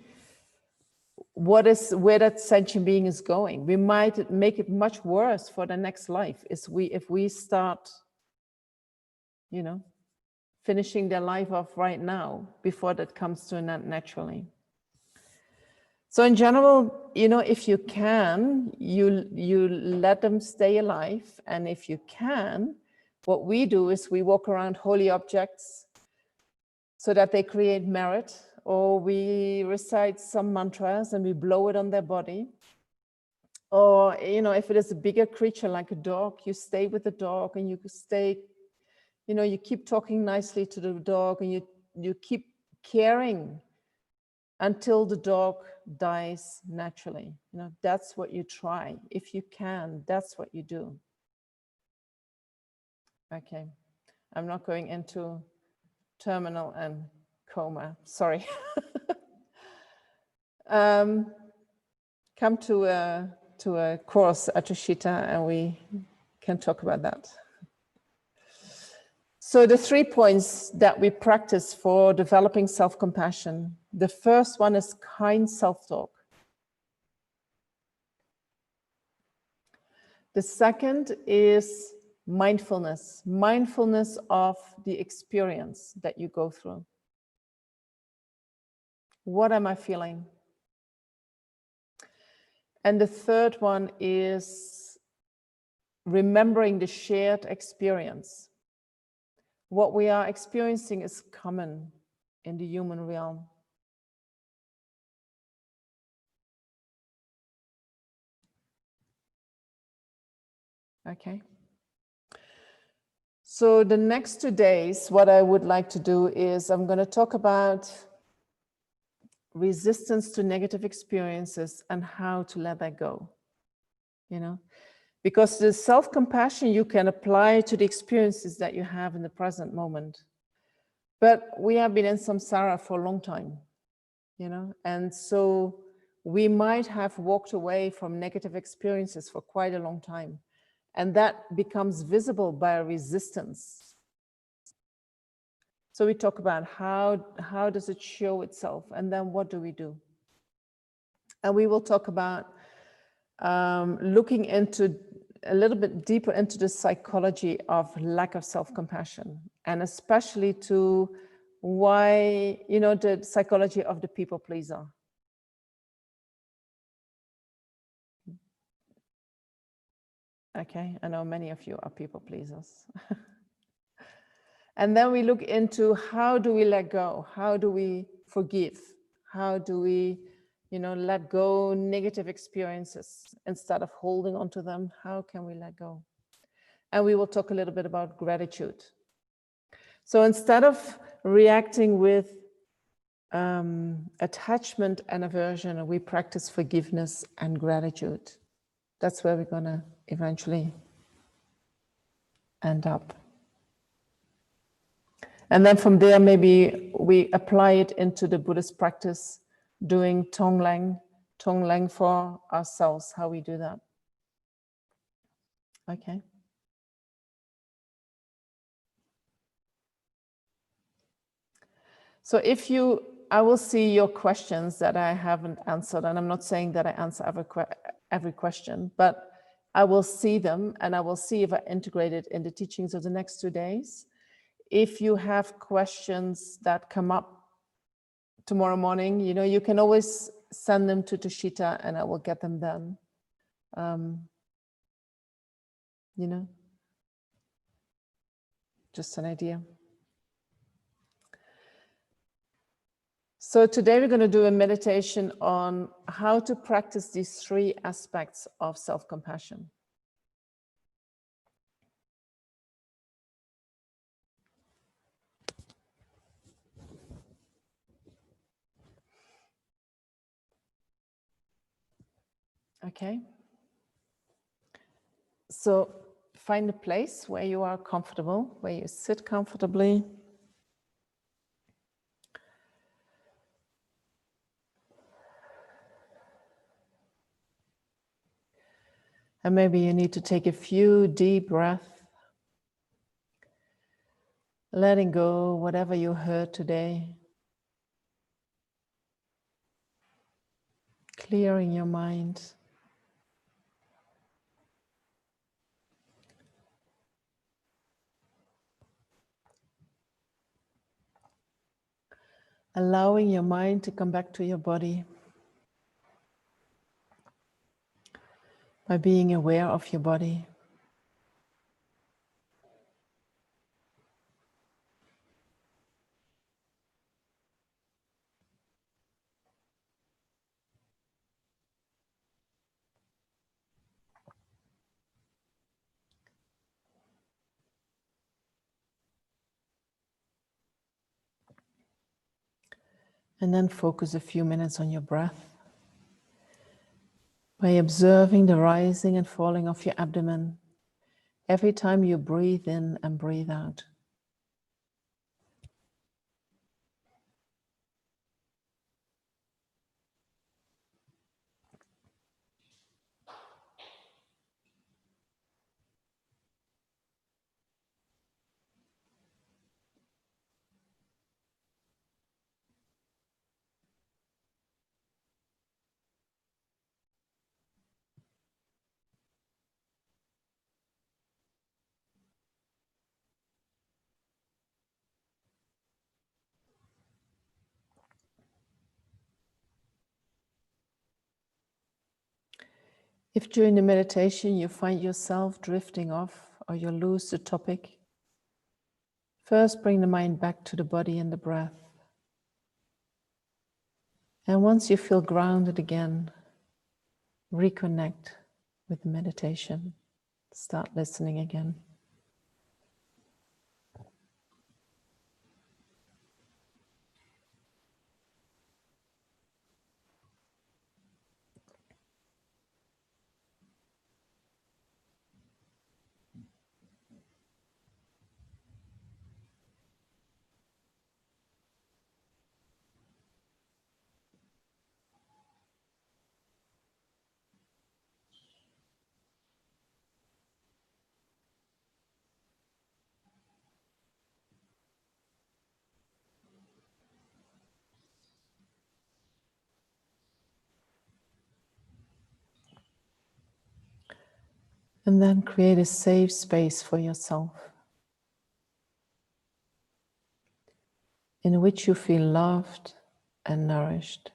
where that sentient being is going. We might make it much worse for the next life if we start, you know, finishing their life off right now before that comes to an end naturally. So in general, you know, if you can, you let them stay alive. And if you can, what we do is we walk around holy objects so that they create merit, or we recite some mantras and we blow it on their body. Or, you know, if it is a bigger creature like a dog, you stay with the dog and you stay, you know, you keep talking nicely to the dog, and you keep caring until the dog dies naturally. You know, that's what you try. If you can, that's what you do. Okay, I'm not going into terminal and coma, sorry. Come to a course at Tushita and we can talk about that. So the 3 points that we practice for developing self-compassion. The first one is kind self-talk. The second is mindfulness, mindfulness of the experience that you go through. What am I feeling? And the third one is remembering the shared experience. What we are experiencing is common in the human realm. Okay. So the next 2 days, what I would like to do is I'm going to talk about resistance to negative experiences and how to let that go. You know, because the self-compassion you can apply to the experiences that you have in the present moment. But we have been in samsara for a long time, you know, and so we might have walked away from negative experiences for quite a long time. And that becomes visible by a resistance. So we talk about how does it show itself, and then what do we do? And we will talk about looking into a little bit deeper into the psychology of lack of self-compassion, and especially to why, you know, the psychology of the people pleaser. Okay, I know many of you are people pleasers. And then we look into how do we let go? How do we forgive? How do we, you know, let go negative experiences instead of holding on to them? How can we let go? and we will talk a little bit about gratitude. So instead of reacting with attachment and aversion, we practice forgiveness and gratitude. That's where we're going to eventually end up. And then from there, maybe we apply it into the Buddhist practice, doing tonglang for ourselves, how we do that. Okay. So I will see your questions that I haven't answered, and I'm not saying that I answer every question, but I will see them, and I will see if I integrate it in the teachings of the next 2 days. If you have questions that come up tomorrow morning, you can always send them to Tushita, and I will get them then. Just an idea. So today we're going to do a meditation on how to practice these 3 aspects of self-compassion. Okay. So find a place where you are comfortable, where you sit comfortably. And maybe you need to take a few deep breaths, letting go whatever you heard today, clearing your mind. Allowing your mind to come back to your body by being aware of your body. And then focus a few minutes on your breath by observing the rising and falling of your abdomen every time you breathe in and breathe out. If during the meditation you find yourself drifting off or you lose the topic, first bring the mind back to the body and the breath. And once you feel grounded again, reconnect with the meditation. Start listening again. And then create a safe space for yourself in which you feel loved and nourished.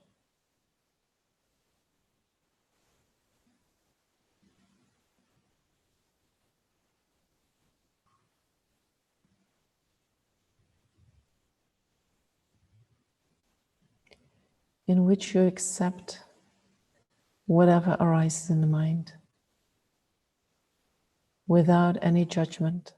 In which you accept whatever arises in the mind. without any judgment.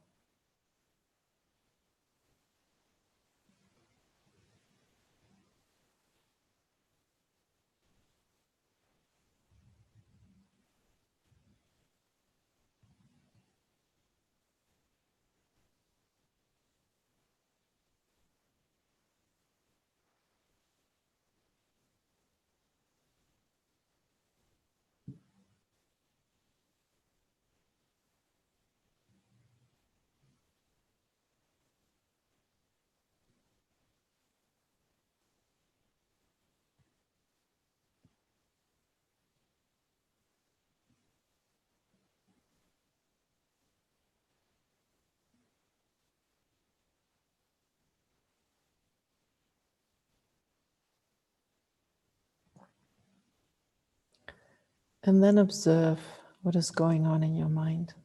And then observe what is going on in your mind.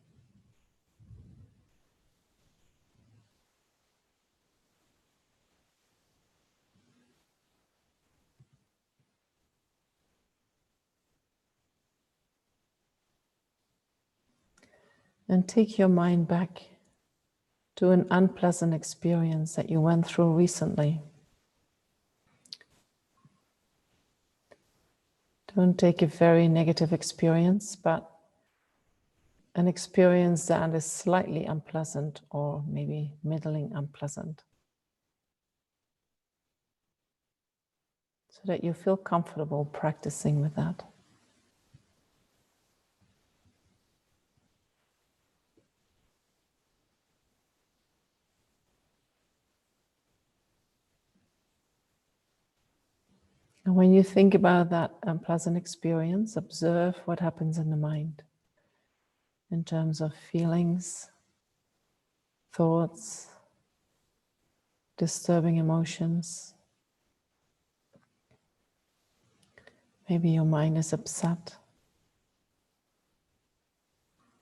And take your mind back to an unpleasant experience that you went through recently. Don't take a very negative experience, but an experience that is slightly unpleasant or maybe middling unpleasant, so that you feel comfortable practicing with that. And when you think about that unpleasant experience, observe what happens in the mind in terms of feelings, thoughts, disturbing emotions. Maybe your mind is upset.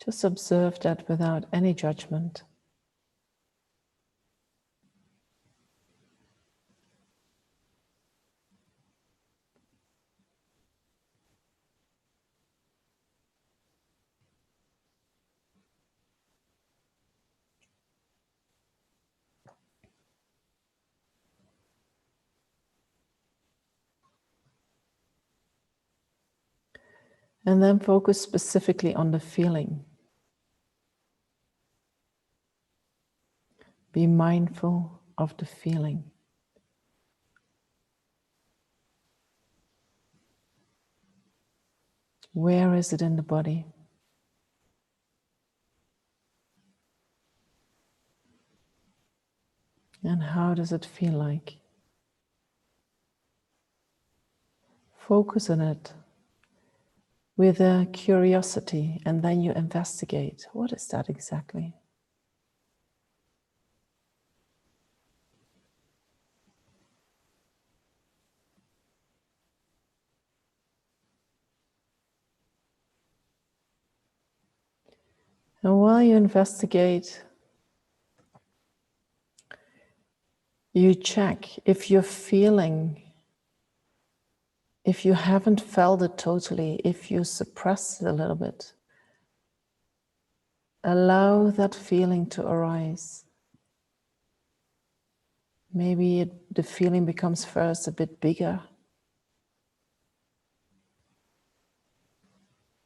Just observe that without any judgment. And then focus specifically on the feeling. Be mindful of the feeling. Where is it in the body? And how does it feel like? Focus on it with a curiosity, and then you investigate. What is that exactly? And while you investigate, you check if you're feeling, if you haven't felt it totally, if you suppress it a little bit. Allow that feeling to arise. Maybe the feeling becomes first a bit bigger.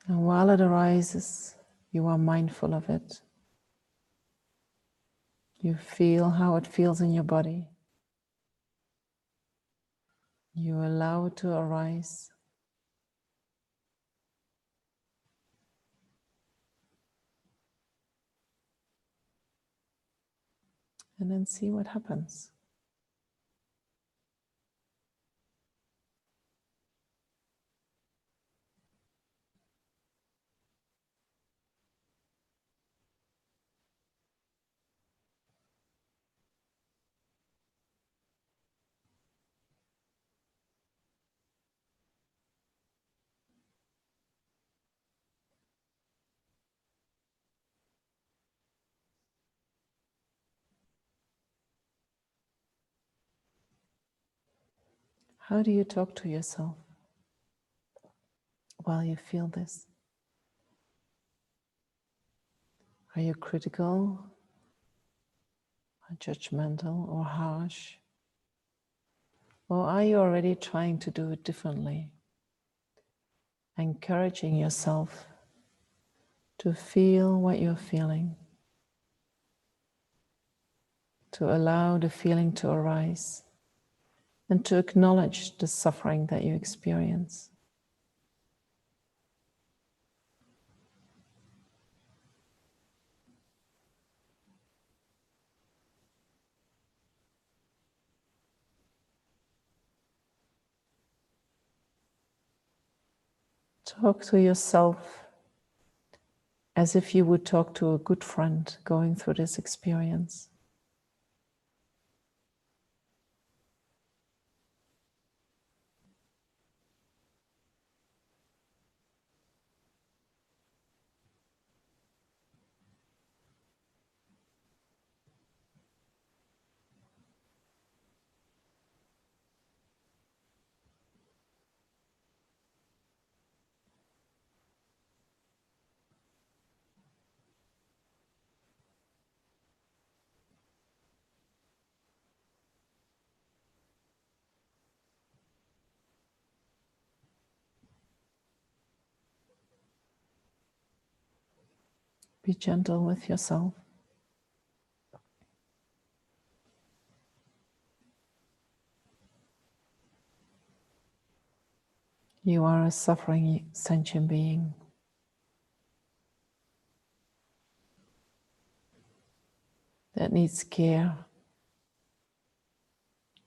And while it arises, you are mindful of it. You feel how it feels in your body. You allow it to arise. And then see what happens. How do you talk to yourself while you feel this? Are you critical, or judgmental, or harsh? Or are you already trying to do it differently? Encouraging yourself to feel what you're feeling, to allow the feeling to arise, and to acknowledge the suffering that you experience. Talk to yourself as if you would talk to a good friend going through this experience. Be gentle with yourself. You are a suffering sentient being. That needs care,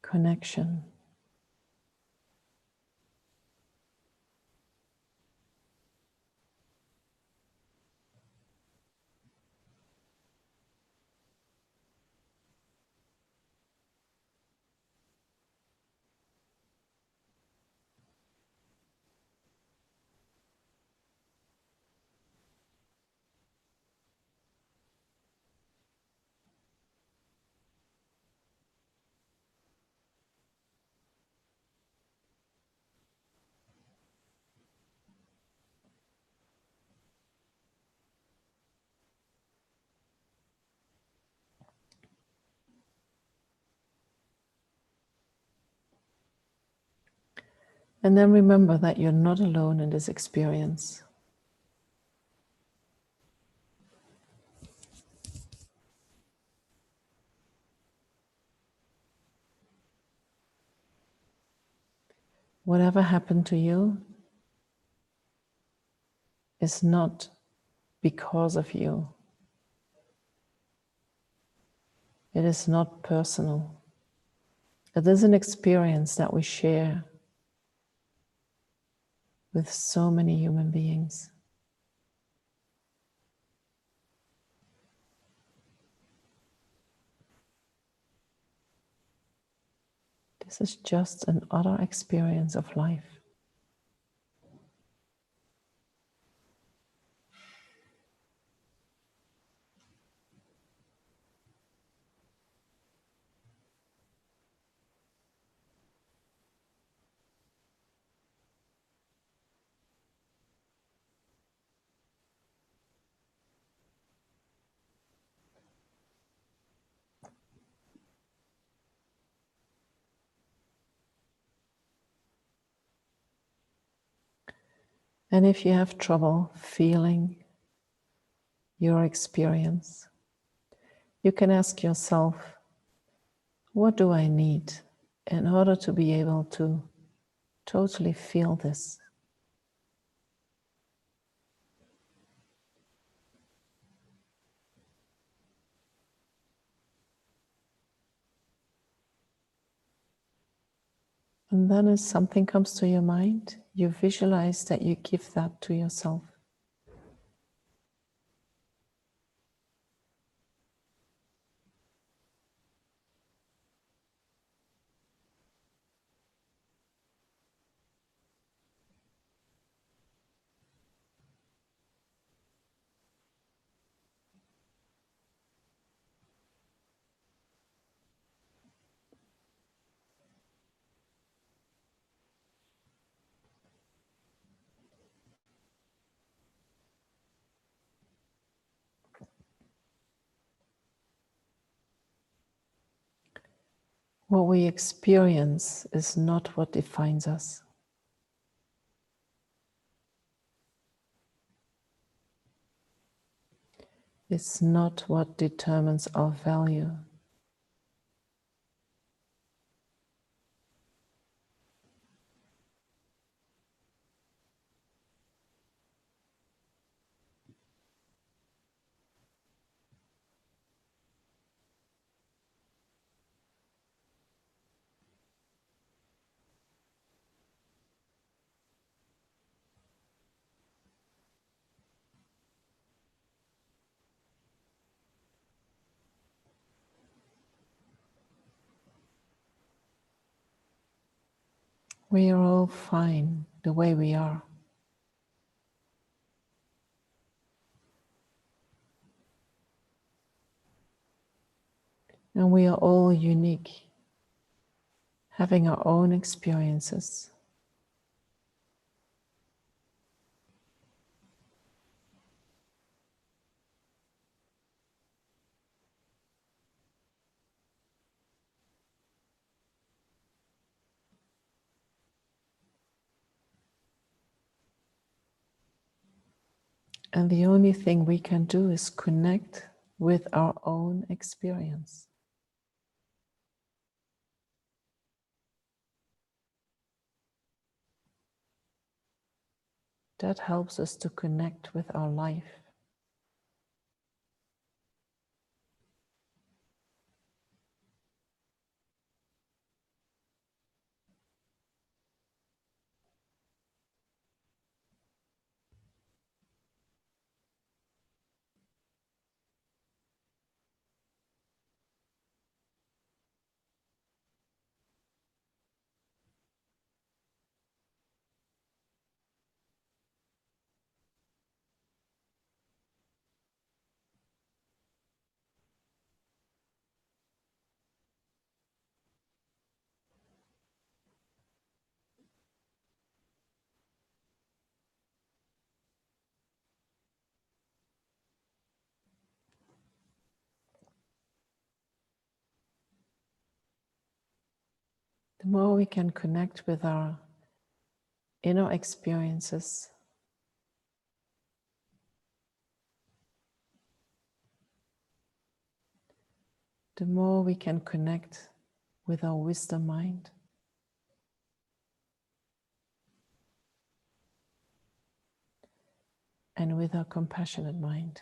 connection. And then remember that you're not alone in this experience. Whatever happened to you is not because of you. It is not personal. It is an experience that we share with so many human beings. This is just another experience of life. And if you have trouble feeling your experience, you can ask yourself, what do I need in order to be able to totally feel this? And then as something comes to your mind, you visualize that you give that to yourself. What we experience is not what defines us. It's not what determines our value. We are all fine the way we are. And we are all unique, having our own experiences. And the only thing we can do is connect with our own experience. That helps us to connect with our life. The more we can connect with our inner experiences, the more we can connect with our wisdom mind. And with our compassionate mind.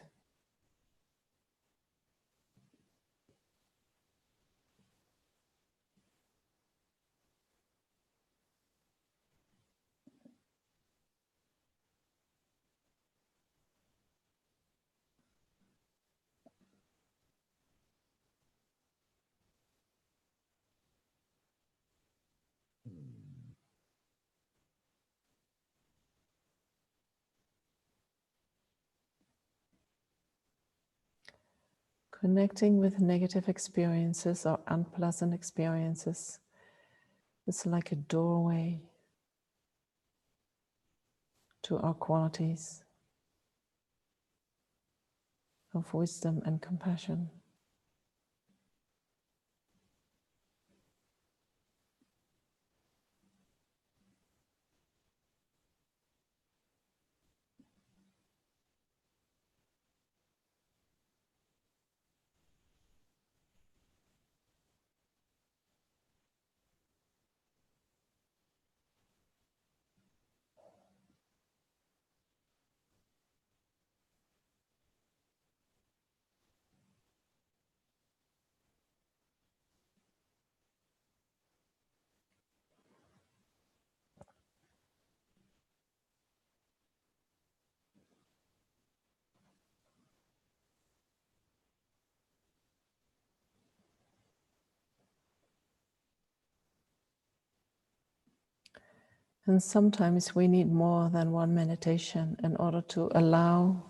Connecting with negative experiences or unpleasant experiences is like a doorway to our qualities of wisdom and compassion. And sometimes we need more than one meditation in order to allow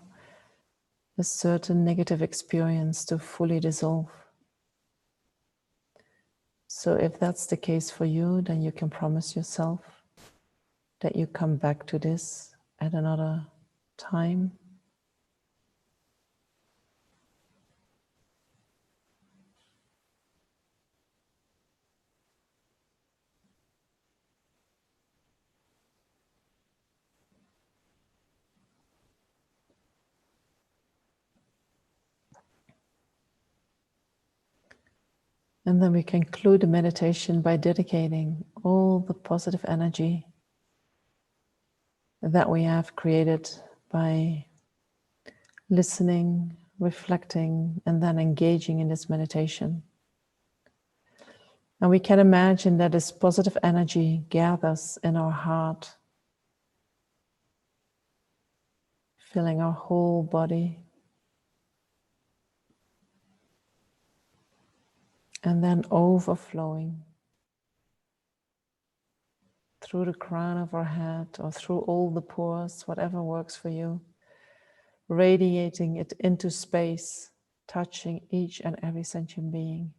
a certain negative experience to fully dissolve. So if that's the case for you, then you can promise yourself that you come back to this at another time. And then we conclude the meditation by dedicating all the positive energy that we have created by listening, reflecting, and then engaging in this meditation. And we can imagine that this positive energy gathers in our heart, filling our whole body, and then overflowing through the crown of our head or through all the pores, whatever works for you, radiating it into space, touching each and every sentient being.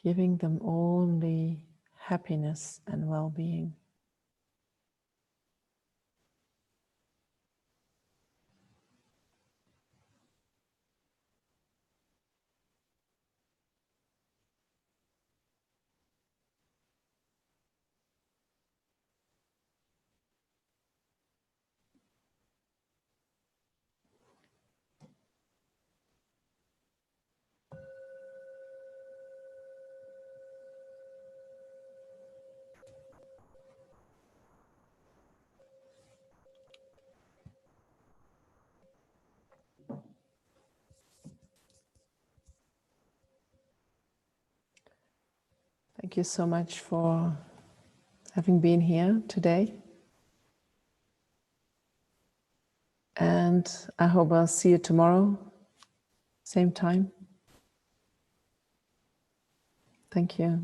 Giving them only happiness and well-being. Thank you so much for having been here today. And I hope I'll see you tomorrow, same time. Thank you.